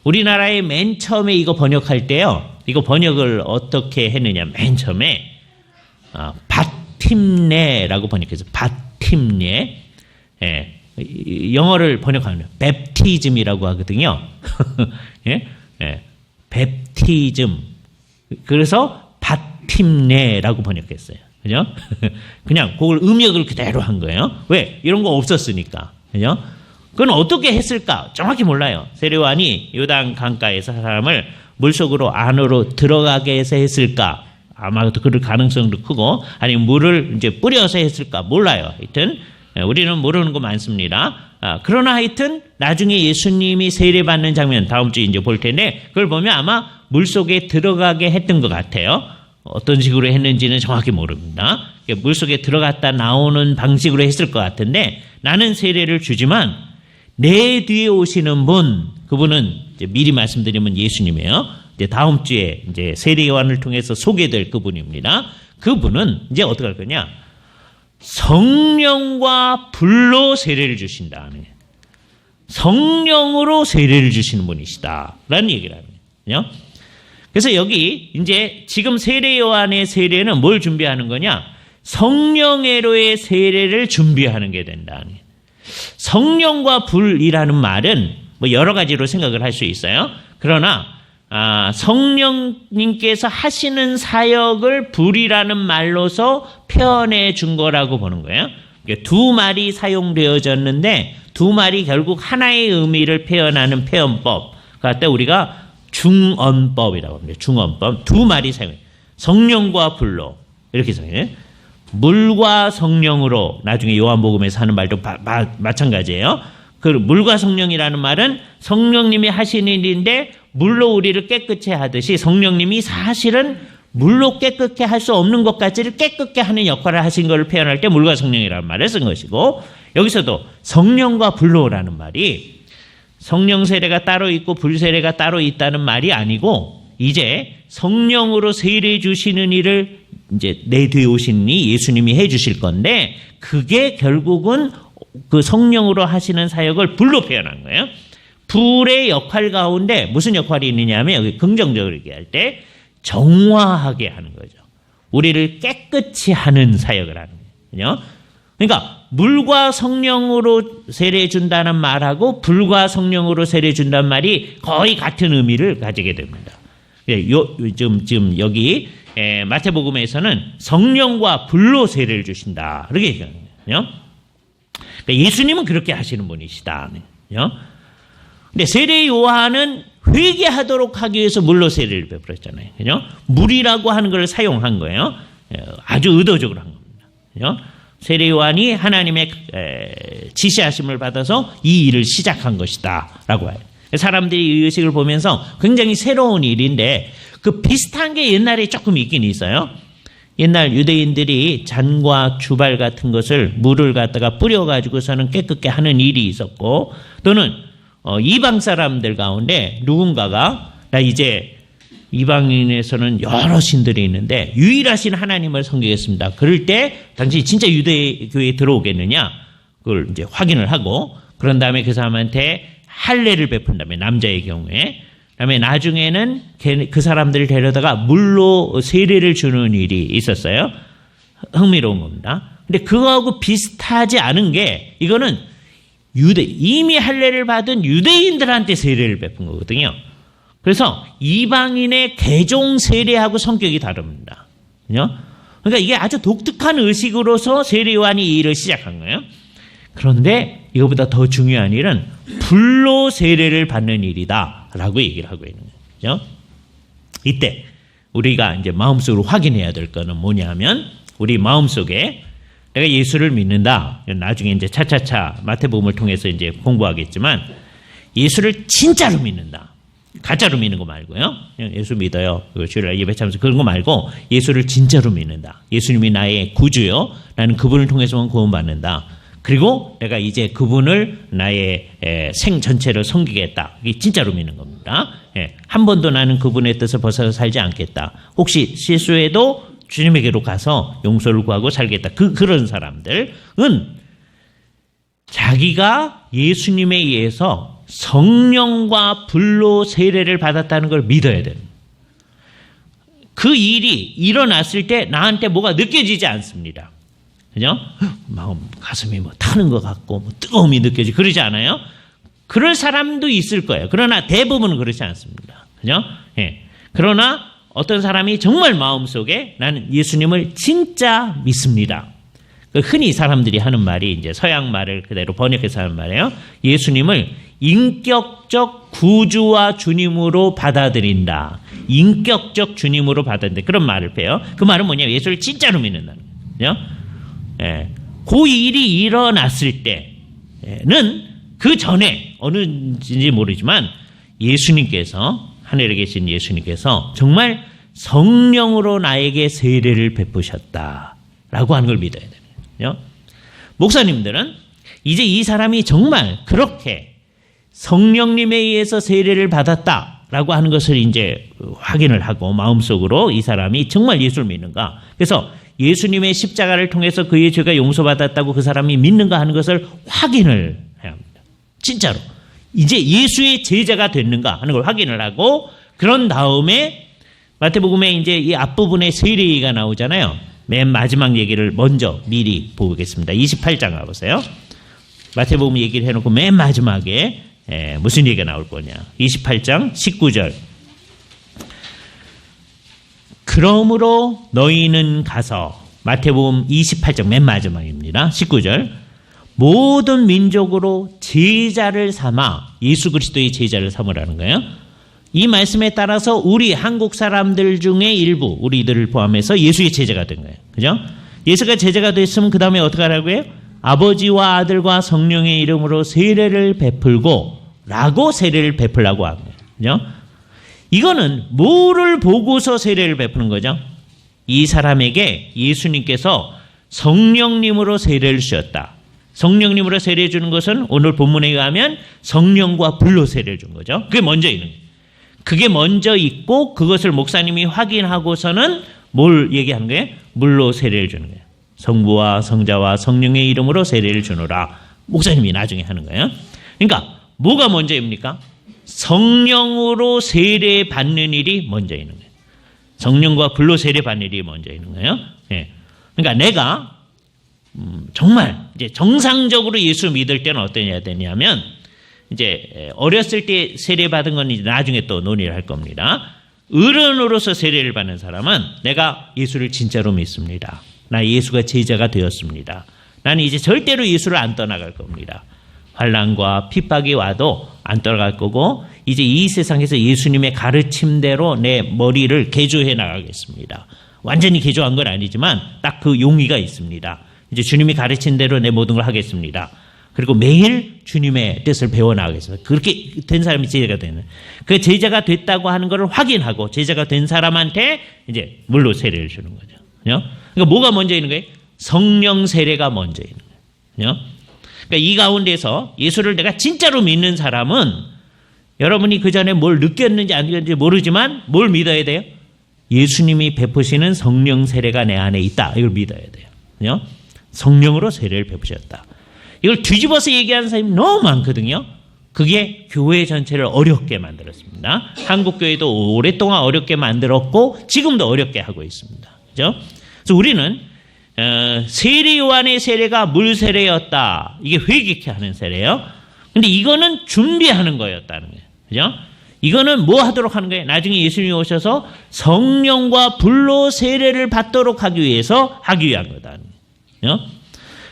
우리나라에 맨 처음에 이거 번역할 때요. 이거 번역을 어떻게 했느냐. 맨 처음에 바팀네라고 번역해서 바팀네. 영어를 번역하면 베프티즘이라고 하거든요. 예? 베프티즘. 그래서 바팀네라고 번역했어요. 그죠? 그냥 그걸 음역을 그대로 한 거예요. 왜? 이런 거 없었으니까. 그죠? 그건 어떻게 했을까? 정확히 몰라요. 세례 요한이 요단 강가에서 사람을 물속으로 안으로 들어가게 해서 했을까? 아마도 그럴 가능성도 크고, 아니면 물을 이제 뿌려서 했을까? 몰라요. 하여튼, 우리는 모르는 거 많습니다. 그러나 하여튼, 나중에 예수님이 세례받는 장면, 다음 주에 이제 볼 텐데, 그걸 보면 아마 물속에 들어가게 했던 것 같아요. 어떤 식으로 했는지는 정확히 모릅니다. 물속에 들어갔다 나오는 방식으로 했을 것 같은데 나는 세례를 주지만 내 뒤에 오시는 분, 그분은 이제 미리 말씀드리면 예수님이에요. 이제 다음 주에 이제 세례 요한을 통해서 소개될 그분입니다. 그분은 이제 어떻게 할 거냐? 성령과 불로 세례를 주신다. 성령으로 세례를 주시는 분이시다라는 얘기를 하는 거예요. 그래서 여기 이제 지금 세례 요한의 세례는 뭘 준비하는 거냐? 성령으로의 세례를 준비하는 게 된다. 성령과 불이라는 말은 뭐 여러 가지로 생각을 할 수 있어요. 그러나 성령님께서 하시는 사역을 불이라는 말로서 표현해 준 거라고 보는 거예요. 두 말이 사용되어졌는데 두 말이 결국 하나의 의미를 표현하는 표현법. 그때 우리가 중언법이라고 합니다. 중언법. 두 말이 사용해요. 성령과 불로 이렇게 사용해요. 물과 성령으로 나중에 요한복음에서 하는 말도 마찬가지예요. 그 물과 성령이라는 말은 성령님이 하시는 일인데 물로 우리를 깨끗이 하듯이 성령님이 사실은 물로 깨끗게 할 수 없는 것까지를 깨끗게 하는 역할을 하신 것을 표현할 때 물과 성령이라는 말을 쓴 것이고, 여기서도 성령과 불로라는 말이 성령 세례가 따로 있고 불 세례가 따로 있다는 말이 아니고 이제 성령으로 세례 주시는 일을 이제 내 뒤에 오시니 예수님이 해 주실 건데 그게 결국은 그 성령으로 하시는 사역을 불로 표현한 거예요. 불의 역할 가운데 무슨 역할이 있느냐 하면 여기 긍정적으로 얘기할 때 정화하게 하는 거죠. 우리를 깨끗이 하는 사역을 하는 거예요. 그러니까 물과 성령으로 세례 준다는 말하고 불과 성령으로 세례 준다는 말이 거의 같은 의미를 가지게 됩니다. 지금 여기 마태복음에서는 성령과 불로 세례를 주신다 이렇게 얘기하는 거예요. 그러니까 예수님은 그렇게 하시는 분이시다. 근데 세례 요한은 회개하도록 하기 위해서 물로 세례를 베풀었잖아요. 그죠? 물이라고 하는 걸 사용한 거예요. 아주 의도적으로 한 겁니다. 세례 요한이 하나님의 지시하심을 받아서 이 일을 시작한 것이다 라고 해요. 사람들이 이 의식을 보면서 굉장히 새로운 일인데 그 비슷한 게 옛날에 조금 있긴 있어요. 옛날 유대인들이 잔과 주발 같은 것을 물을 갖다가 뿌려가지고서는 깨끗게 하는 일이 있었고, 또는 이방 사람들 가운데 누군가가 나 이제 이방인에서는 여러 신들이 있는데 유일하신 하나님을 섬기겠습니다. 그럴 때 당신이 진짜 유대교회에 들어오겠느냐? 그걸 이제 확인을 하고 그런 다음에 그 사람한테 할례를 베푼 다음에 남자의 경우에 그다음에 나중에는 그 사람들을 데려다가 물로 세례를 주는 일이 있었어요. 흥미로운 겁니다. 근데 그거하고 비슷하지 않은 게 이거는 이미 할례를 받은 유대인들한테 세례를 베푼 거거든요. 그래서 이방인의 개종 세례하고 성격이 다릅니다. 그러니까 이게 아주 독특한 의식으로서 세례 요한이 이 일을 시작한 거예요. 그런데 이거보다 더 중요한 일은 불로 세례를 받는 일이다라고 얘기를 하고 있는 거죠. 이때 우리가 이제 마음속으로 확인해야 될 거는 뭐냐면 우리 마음속에 내가 예수를 믿는다. 나중에 이제 차차차 마태복음을 통해서 이제 공부하겠지만 예수를 진짜로 믿는다. 가짜로 믿는 거 말고요. 예수 믿어요. 주일 예배 참석 그런 거 말고 예수를 진짜로 믿는다. 예수님이 나의 구주요. 나는 그분을 통해서만 구원받는다. 그리고 내가 이제 그분을 나의 생 전체를 섬기겠다. 이게 진짜로 믿는 겁니다. 한 번도 나는 그분의 뜻을 벗어서 살지 않겠다. 혹시 실수해도 주님에게로 가서 용서를 구하고 살겠다. 그런 사람들은 자기가 예수님에 의해서 성령과 불로 세례를 받았다는 걸 믿어야 됩니다. 그 일이 일어났을 때 나한테 뭐가 느껴지지 않습니다. 그죠? 마음, 가슴이 뭐 타는 것 같고, 뭐 뜨거움이 느껴지고, 그러지 않아요? 그럴 사람도 있을 거예요. 그러나 대부분은 그렇지 않습니다. 그죠? 예. 그러나 어떤 사람이 정말 마음속에 나는 예수님을 진짜 믿습니다. 흔히 사람들이 하는 말이 이제 서양 말을 그대로 번역해서 하는 말이에요. 예수님을 인격적 구주와 주님으로 받아들인다. 인격적 주님으로 받아들인다. 그런 말을 빼요. 그 말은 뭐냐면 예수를 진짜로 믿는다는 거죠. 예. 그 일이 일어났을 때는 그 전에 어느인지 모르지만 예수님께서 하늘에 계신 예수님께서 정말 성령으로 나에게 세례를 베푸셨다라고 하는 걸 믿어야 되거든요. 목사님들은 이제 이 사람이 정말 그렇게 성령님에 의해서 세례를 받았다라고 하는 것을 이제 확인을 하고 마음속으로 이 사람이 정말 예수를 믿는가. 그래서 예수님의 십자가를 통해서 그의 죄가 용서받았다고 그 사람이 믿는가 하는 것을 확인을 해야 합니다. 진짜로. 이제 예수의 제자가 됐는가 하는 걸 확인을 하고 그런 다음에 마태복음에 이제 이 앞부분에 세례 얘기가 나오잖아요. 맨 마지막 얘기를 먼저 미리 보겠습니다. 28장 가보세요. 마태복음 얘기를 해놓고 맨 마지막에 무슨 얘기가 나올 거냐. 28장 19절. 그러므로 너희는 가서 마태복음 28장 맨 마지막입니다. 19절. 모든 민족으로 제자를 삼아 예수 그리스도의 제자를 삼으라는 거예요. 이 말씀에 따라서 우리 한국 사람들 중에 일부 우리들을 포함해서 예수의 제자가 된 거예요. 그죠? 예수가 제자가 됐으면 그 다음에 어떻게 하라고 해요? 아버지와 아들과 성령의 이름으로 세례를 베풀고 라고 세례를 베풀라고 하는 거예요. 그죠? 이거는 뭐를 보고서 세례를 베푸는 거죠? 이 사람에게 예수님께서 성령님으로 세례를 주셨다. 성령님으로 세례 주는 것은 오늘 본문에 의하면 성령과 불로 세례를 준 거죠. 그게 먼저 있는 거예요. 그게 먼저 있고 그것을 목사님이 확인하고서는 뭘 얘기하는 거예요? 물로 세례를 주는 거예요. 성부와 성자와 성령의 이름으로 세례를 주노라. 목사님이 나중에 하는 거예요. 그러니까 뭐가 먼저입니까? 성령으로 세례 받는 일이 먼저 있는 거예요. 성령과 불로 세례 받는 일이 먼저 있는 거예요. 예. 그러니까 내가 정말 이제 정상적으로 예수 믿을 때는 어떠냐 되냐면 이제 어렸을 때 세례 받은 건 이제 나중에 또 논의를 할 겁니다. 어른으로서 세례를 받는 사람은 내가 예수를 진짜로 믿습니다. 나 예수가 제자가 되었습니다. 나는 이제 절대로 예수를 안 떠나갈 겁니다. 환난과 핍박이 와도 안 떠나갈 거고 이제 이 세상에서 예수님의 가르침대로 내 머리를 개조해 나가겠습니다. 완전히 개조한 건 아니지만 딱 그 용의가 있습니다. 이제 주님이 가르친 대로 내 모든 걸 하겠습니다. 그리고 매일 주님의 뜻을 배워나가겠습니다. 그렇게 된 사람이 제자가 되는. 그 제자가 됐다고 하는 것을 확인하고 제자가 된 사람한테 이제 물로 세례를 주는 거죠. 그러니까 뭐가 먼저 있는 거예요? 성령 세례가 먼저 있는 거예요. 그러니까 이 가운데서 예수를 내가 진짜로 믿는 사람은 여러분이 그 전에 뭘 느꼈는지 안 느꼈는지 모르지만 뭘 믿어야 돼요? 예수님이 베푸시는 성령 세례가 내 안에 있다. 이걸 믿어야 돼요. 성령으로 세례를 베푸셨다. 이걸 뒤집어서 얘기하는 사람이 너무 많거든요. 그게 교회 전체를 어렵게 만들었습니다. 한국교회도 오랫동안 어렵게 만들었고 지금도 어렵게 하고 있습니다. 그죠? 그래서 우리는 세례 요한의 세례가 물 세례였다. 이게 회개케 하는 세례예요. 근데 이거는 준비하는 거였다는 거예요. 그죠? 이거는 뭐 하도록 하는 거예요? 나중에 예수님이 오셔서 성령과 불로 세례를 받도록 하기 위한 거다.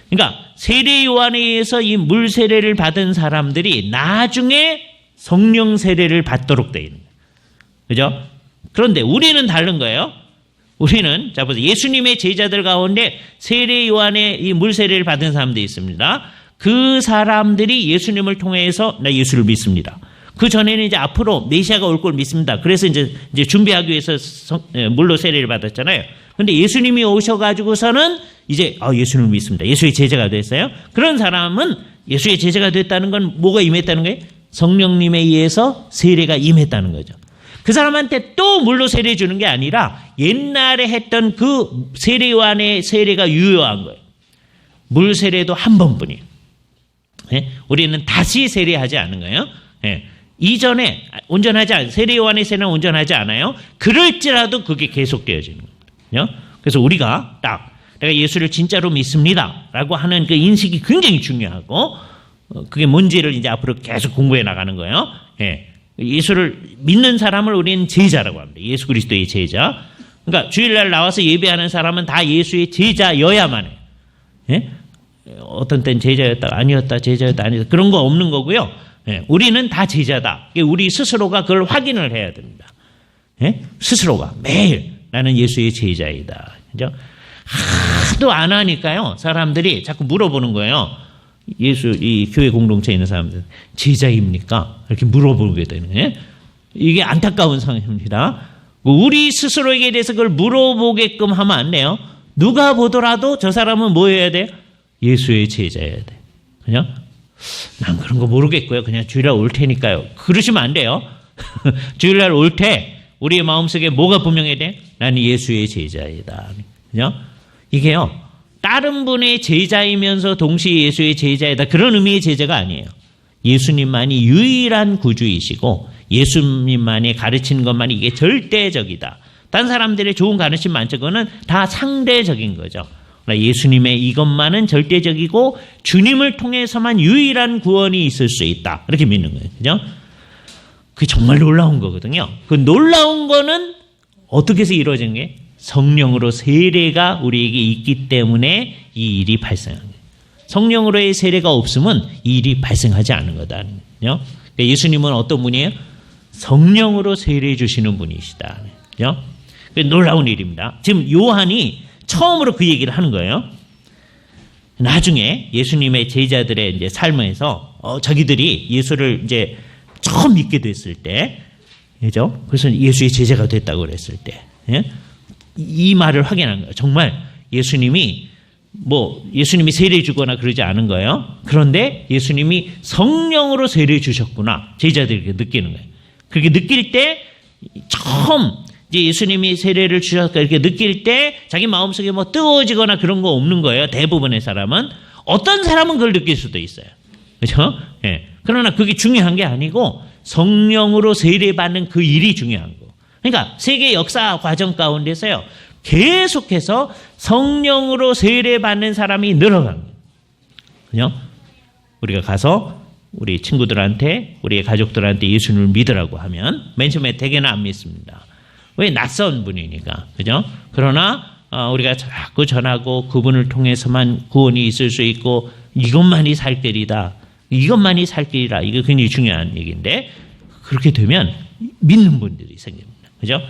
그러니까 세례 요한에 의해서 이 물 세례를 받은 사람들이 나중에 성령 세례를 받도록 되어 있는 거예요. 그죠? 그런데 우리는 다른 거예요. 우리는 자 보세요. 예수님의 제자들 가운데 세례 요한의 이 물 세례를 받은 사람들이 있습니다. 그 사람들이 예수님을 통해서 나 예수를 믿습니다. 그 전에는 이제 앞으로 메시아가 올 걸 믿습니다. 그래서 이제 준비하기 위해서 물로 세례를 받았잖아요. 그런데 예수님이 오셔가지고서는 이제 예수님을 믿습니다. 예수의 제자가 됐어요. 그런 사람은 예수의 제자가 됐다는 건 뭐가 임했다는 거예요? 성령님에 의해서 세례가 임했다는 거죠. 그 사람한테 또 물로 세례 주는 게 아니라 옛날에 했던 그 세례 요한의 세례가 유효한 거예요. 물 세례도 한 번뿐이에요. 예? 우리는 다시 세례하지 않는 거예요. 예. 이전에 세례 요한의 세례는 온전하지 않아요. 그럴지라도 그게 계속되어지는 거예요. 그래서 우리가 내가 예수를 진짜로 믿습니다라고 하는 그 인식이 굉장히 중요하고 그게 뭔지를 이제 앞으로 계속 공부해 나가는 거예요. 예. 예수를 믿는 사람을 우리는 제자라고 합니다. 예수 그리스도의 제자. 그러니까 주일날 나와서 예배하는 사람은 다 예수의 제자여야만 해요. 예? 어떤 때는 제자였다 아니었다 제자였다 아니었다 그런 거 없는 거고요. 예, 우리는 다 제자다. 우리 스스로가 그걸 확인을 해야 됩니다. 예? 스스로가 매일 나는 예수의 제자이다. 그죠? 하도 안 하니까요. 사람들이 자꾸 물어보는 거예요. 이 교회 공동체에 있는 사람들 제자입니까? 이렇게 물어보게 되는 거예요. 이게 안타까운 상황입니다. 우리 스스로에게 대해서 그걸 물어보게끔 하면 안 돼요. 누가 보더라도 저 사람은 뭐 해야 돼요? 예수의 제자여야 돼. 그냥 난 그런 거 모르겠고요. 그냥 주일날 올 테니까요. 그러시면 안 돼요. 주일날 올 때 우리의 마음속에 뭐가 분명해야 돼? 나는 예수의 제자이다. 그냥 이게요. 다른 분의 제자이면서 동시에 예수의 제자이다. 그런 의미의 제자가 아니에요. 예수님만이 유일한 구주이시고 예수님만이 가르치는 것만이 이게 절대적이다. 다른 사람들의 좋은 가르침 많죠. 그거는 다 상대적인 거죠. 예수님의 이것만은 절대적이고 주님을 통해서만 유일한 구원이 있을 수 있다. 이렇게 믿는 거예요. 그죠? 그게 정말 놀라운 거거든요. 그 놀라운 거는 어떻게 해서 이루어진 게? 성령으로 세례가 우리에게 있기 때문에 이 일이 발생한 거예요. 성령으로의 세례가 없으면 이 일이 발생하지 않은 거다. 그죠? 예수님은 어떤 분이에요? 성령으로 세례해 주시는 분이시다. 그죠? 놀라운 일입니다. 지금 요한이 처음으로 그 얘기를 하는 거예요. 나중에 예수님의 제자들의 이제 삶에서 자기들이 예수를 이제 처음 믿게 됐을 때, 그죠? 그래서 예수의 제자가 됐다고 그랬을 때, 예? 이 말을 확인한 거예요. 정말 예수님이 세례 주거나 그러지 않은 거예요. 그런데 예수님이 성령으로 세례 주셨구나. 제자들이 느끼는 거예요. 그렇게 느낄 때 처음 이제 예수님이 세례를 주셨다 이렇게 느낄 때 자기 마음속에 뜨거워지거나 그런 거 없는 거예요. 대부분의 사람은. 어떤 사람은 그걸 느낄 수도 있어요. 그렇죠? 예. 그러나 그게 중요한 게 아니고 성령으로 세례받는 그 일이 중요한 거. 그러니까 세계 역사 과정 가운데서요. 계속해서 성령으로 세례받는 사람이 늘어간 거예요. 그죠? 우리가 가서 우리 친구들한테 우리의 가족들한테 예수님을 믿으라고 하면 맨 처음에 대개는 안 믿습니다. 왜? 낯선 분이니까. 그죠? 그러나 우리가 자꾸 전하고 그분을 통해서만 구원이 있을 수 있고 이것만이 살 길이다. 이것만이 살 길이라. 이거 굉장히 중요한 얘기인데 그렇게 되면 믿는 분들이 생깁니다. 그죠?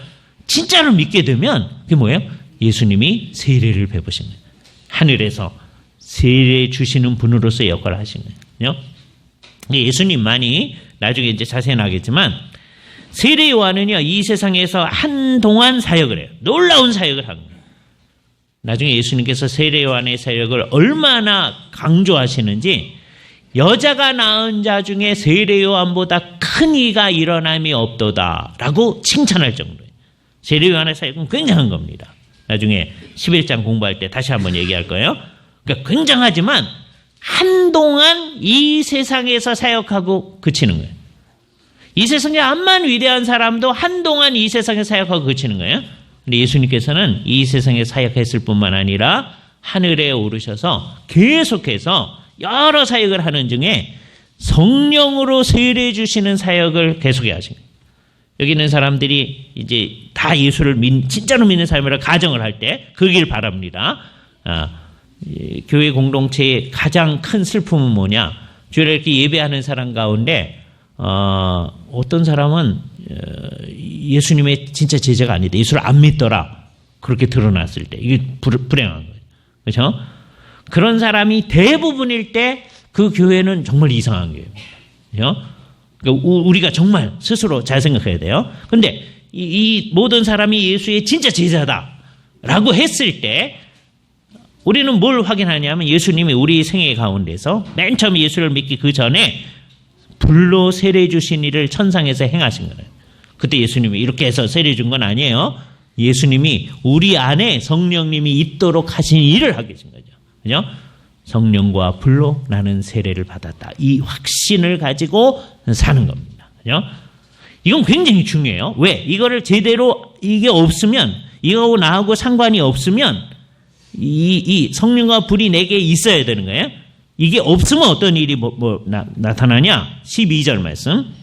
진짜로 믿게 되면 그게 뭐예요? 예수님이 세례를 베푸신 거예요. 하늘에서 세례 주시는 분으로서의 역할을 하신 거예요. 그죠? 예수님만이 나중에 이제 자세히 나겠지만 세례 요한은요, 이 세상에서 한동안 사역을 해요. 놀라운 사역을 한 거예요. 나중에 예수님께서 세례 요한의 사역을 얼마나 강조하시는지 여자가 낳은 자 중에 세례 요한보다 큰 이가 일어남이 없도다라고 칭찬할 정도예요. 세례 요한의 사역은 굉장한 겁니다. 나중에 11장 공부할 때 다시 한번 얘기할 거예요. 그러니까 굉장하지만 한동안 이 세상에서 사역하고 그치는 거예요. 이 세상에 암만 위대한 사람도 한동안 이 세상에 사역하고 그치는 거예요. 근데 예수님께서는 이 세상에 사역했을 뿐만 아니라 하늘에 오르셔서 계속해서 여러 사역을 하는 중에 성령으로 세례 주시는 사역을 계속해 하신 거예요. 여기 있는 사람들이 이제 다 예수를 진짜로 믿는 삶이라 가정을 할 때 그길 바랍니다. 교회 공동체의 가장 큰 슬픔은 뭐냐? 주일에 이렇게 예배하는 사람 가운데 어떤 사람은 예수님의 진짜 제자가 아니다. 예수를 안 믿더라. 그렇게 드러났을 때 이게 불행한 거예요. 그렇죠? 그런 사람이 대부분일 때 그 교회는 정말 이상한 교회입니다. 그렇죠? 그러니까 우리가 정말 스스로 잘 생각해야 돼요. 그런데 이 모든 사람이 예수의 진짜 제자다라고 했을 때 우리는 뭘 확인하냐면 예수님이 우리 생애 가운데서 맨 처음 예수를 믿기 그 전에 불로 세례 주신 일을 천상에서 행하신 거예요. 그때 예수님이 이렇게 해서 세례 준 건 아니에요. 예수님이 우리 안에 성령님이 있도록 하신 일을 하게 된 거죠. 그죠? 성령과 불로 나는 세례를 받았다. 이 확신을 가지고 사는 겁니다. 그죠? 이건 굉장히 중요해요. 왜? 이거를 제대로 이게 없으면 이거하고 나하고 상관이 없으면 이 성령과 불이 내게 있어야 되는 거예요. 이게 없으면 어떤 일이 나타나냐? 12절 말씀.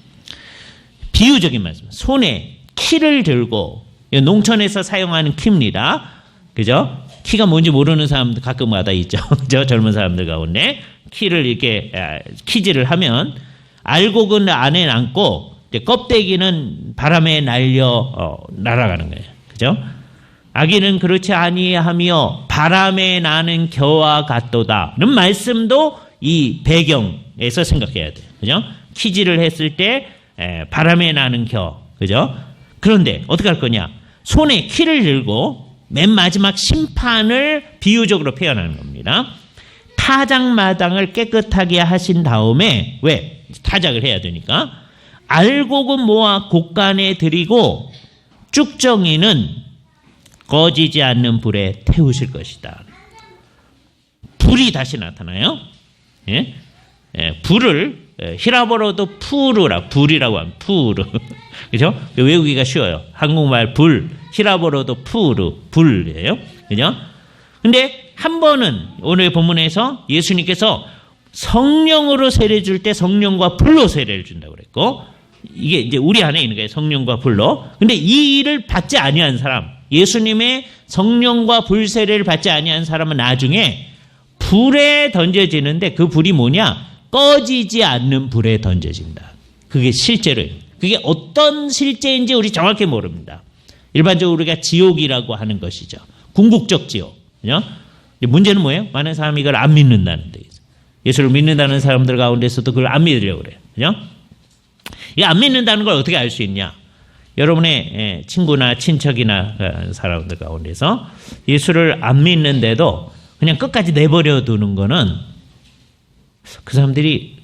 비유적인 말씀. 손에 키를 들고 농촌에서 사용하는 키입니다. 그죠? 키가 뭔지 모르는 사람도 가끔마다 있죠. 그죠? 젊은 사람들 가운데 키를 이렇게 키질을 하면 알곡은 안에 남고 껍데기는 바람에 날아가는 거예요. 그죠? 아기는 그렇지 아니하며 바람에 나는 겨와 같도다는 말씀도 이 배경에서 생각해야 돼요. 그죠? 키질을 했을 때 바람에 나는 겨. 그죠? 그런데 어떻게 할 거냐? 손에 키를 들고 맨 마지막 심판을 비유적으로 표현하는 겁니다. 타작마당을 깨끗하게 하신 다음에, 왜? 타작을 해야 되니까. 알곡은 모아 곳간에 들이고 쭉정이는 꺼지지 않는 불에 태우실 것이다. 불이 다시 나타나요. 예? 예, 불을 히라보로도 불이라고 하면 푸르. 그죠? 외우기가 쉬워요. 한국말 불, 히라보로도 불이에요. 그죠? 근데 한 번은 오늘 본문에서 예수님께서 성령으로 세례 줄 때 성령과 불로 세례를 준다고 그랬고, 이게 이제 우리 안에 있는 거예요. 성령과 불로. 근데 이 일을 받지 아니한 사람, 예수님의 성령과 불 세례를 받지 아니한 사람은 나중에 불에 던져지는데 그 불이 뭐냐? 꺼지지 않는 불에 던져진다. 그게 실제로예요. 그게 어떤 실제인지 우리 정확히 모릅니다. 일반적으로 우리가 지옥이라고 하는 것이죠. 궁극적 지옥. 그죠? 문제는 뭐예요? 많은 사람이 이걸 안 믿는다는 데 있어요. 예수를 믿는다는 사람들 가운데서도 그걸 안 믿으려고 그래요. 그죠? 이 안 믿는다는 걸 어떻게 알 수 있냐? 여러분의 친구나 친척이나 사람들 가운데서 예수를 안 믿는데도 그냥 끝까지 내버려 두는 거는 그 사람들이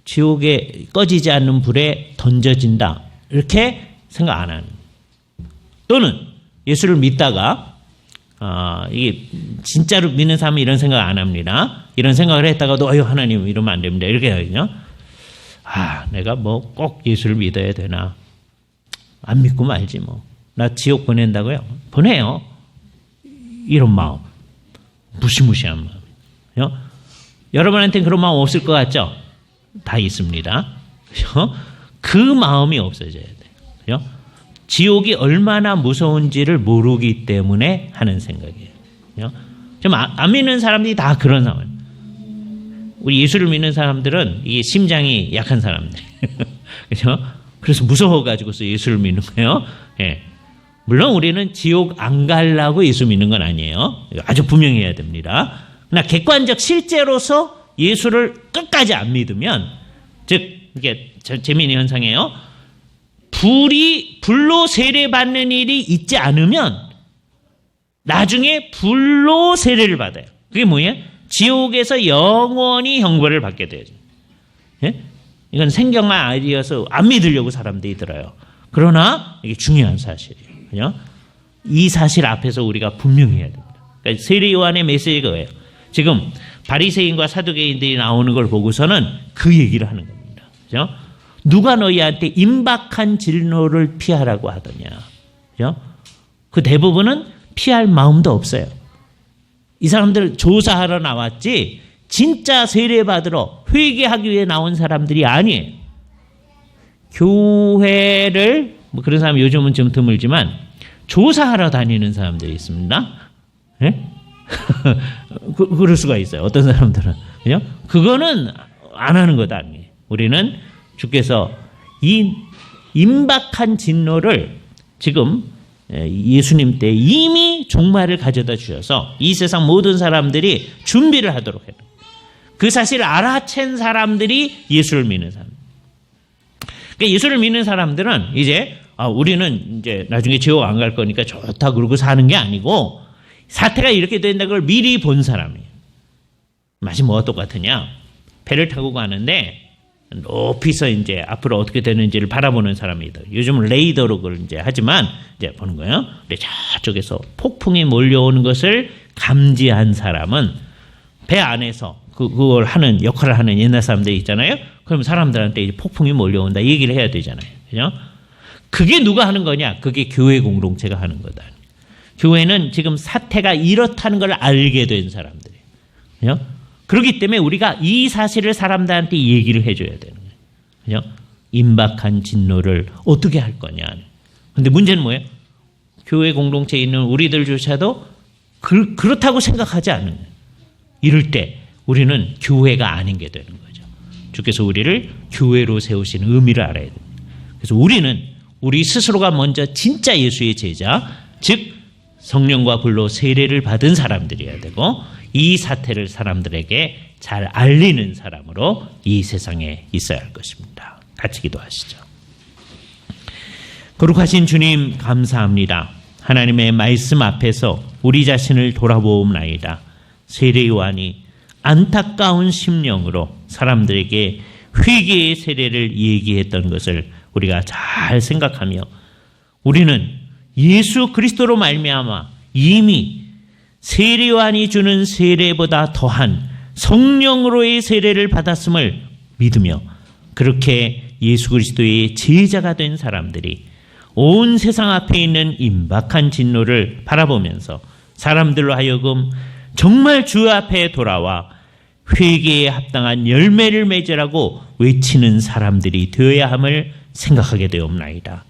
지옥에 꺼지지 않는 불에 던져진다. 이렇게 생각 안 하는. 또는 예수를 믿다가 이게 진짜로 믿는 사람은 이런 생각 안 합니다. 이런 생각을 했다가도 아유 하나님 이러면 안 됩니다. 이렇게 하거든요. 내가 뭐 꼭 예수를 믿어야 되나? 안 믿고 말지 뭐. 나 지옥 보낸다고요? 보내요. 이런 마음. 무시무시한 마음. 여러분한테는 그런 마음 없을 것 같죠? 다 있습니다. 그 마음이 없어져야 돼요. 지옥이 얼마나 무서운지를 모르기 때문에 하는 생각이에요. 좀 안 믿는 사람들이 다 그런 상황. 우리 예수를 믿는 사람들은 이게 심장이 약한 사람들. 그렇죠? 그래서 무서워가지고서 예수를 믿는 거예요. 예. 물론 우리는 지옥 안 가려고 예수 믿는 건 아니에요. 아주 분명히 해야 됩니다. 그러나 객관적 실제로서 예수를 끝까지 안 믿으면, 즉 이게 재미있는 현상이에요. 불로 세례받는 일이 있지 않으면 나중에 불로 세례를 받아요. 그게 뭐예요? 지옥에서 영원히 형벌을 받게 돼요. 예? 이건 생경만 아이디어서 안 믿으려고 사람들이 들어요. 그러나 이게 중요한 사실이에요. 그죠? 이 사실 앞에서 우리가 분명히 해야 됩니다. 그러니까 세례 요한의 메시지가 뭐예요? 지금 바리새인과 사두개인들이 나오는 걸 보고서는 그 얘기를 하는 겁니다. 그죠? 누가 너희한테 임박한 진노를 피하라고 하더냐. 그죠? 그 대부분은 피할 마음도 없어요. 이 사람들 조사하러 나왔지 진짜 세례받으러 회개하기 위해 나온 사람들이 아니에요. 교회를 뭐 그런 사람 요즘은 좀 드물지만 조사하러 다니는 사람들이 있습니다. 네? 그럴 수가 있어요. 어떤 사람들은. 그죠? 그거는 안 하는 것 아니에요. 우리는 주께서 이 임박한 진노를 지금 예수님 때 이미 종말을 가져다 주셔서 이 세상 모든 사람들이 준비를 하도록 해요. 그 사실을 알아챈 사람들이 예수를 믿는 사람. 그러니까 예수를 믿는 사람들은 이제 우리는 이제 나중에 지옥 안 갈 거니까 좋다 그러고 사는 게 아니고 사태가 이렇게 된다는 걸 미리 본 사람이에요. 마치 뭐가 똑같으냐? 배를 타고 가는데 높이서 이제 앞으로 어떻게 되는지를 바라보는 사람이다. 요즘은 레이더로 그걸 이제 하지만 이제 보는 거예요. 근데 저쪽에서 폭풍이 몰려오는 것을 감지한 사람은 배 안에서 그걸 하는 역할을 하는 옛날 사람들이 있잖아요. 그럼 사람들한테 이제 폭풍이 몰려온다 얘기를 해야 되잖아요. 그죠? 그게 누가 하는 거냐? 그게 교회 공동체가 하는 거다. 교회는 지금 사태가 이렇다는 걸 알게 된 사람들이에요. 그죠? 그렇기 때문에 우리가 이 사실을 사람들한테 얘기를 해줘야 되는 거예요. 그죠? 임박한 진노를 어떻게 할 거냐. 근데 문제는 뭐예요? 교회 공동체에 있는 우리들조차도 그렇다고 생각하지 않는 거예요. 이럴 때 우리는 교회가 아닌 게 되는 거죠. 주께서 우리를 교회로 세우신 의미를 알아야 됩니다. 그래서 우리는 우리 스스로가 먼저 진짜 예수의 제자, 즉 성령과 불로 세례를 받은 사람들이어야 되고 이 사태를 사람들에게 잘 알리는 사람으로 이 세상에 있어야 할 것입니다. 같이 기도하시죠. 거룩하신 주님 감사합니다. 하나님의 말씀 앞에서 우리 자신을 돌아보옵나이다. 세례 요한이 안타까운 심령으로 사람들에게 회개의 세례를 얘기했던 것을 우리가 잘 생각하며 우리는 예수 그리스도로 말미암아 이미 세례 요한이 주는 세례보다 더한 성령으로의 세례를 받았음을 믿으며 그렇게 예수 그리스도의 제자가 된 사람들이 온 세상 앞에 있는 임박한 진노를 바라보면서 사람들로 하여금 정말 주 앞에 돌아와 회개에 합당한 열매를 맺으라고 외치는 사람들이 되어야 함을 생각하게 되옵나이다.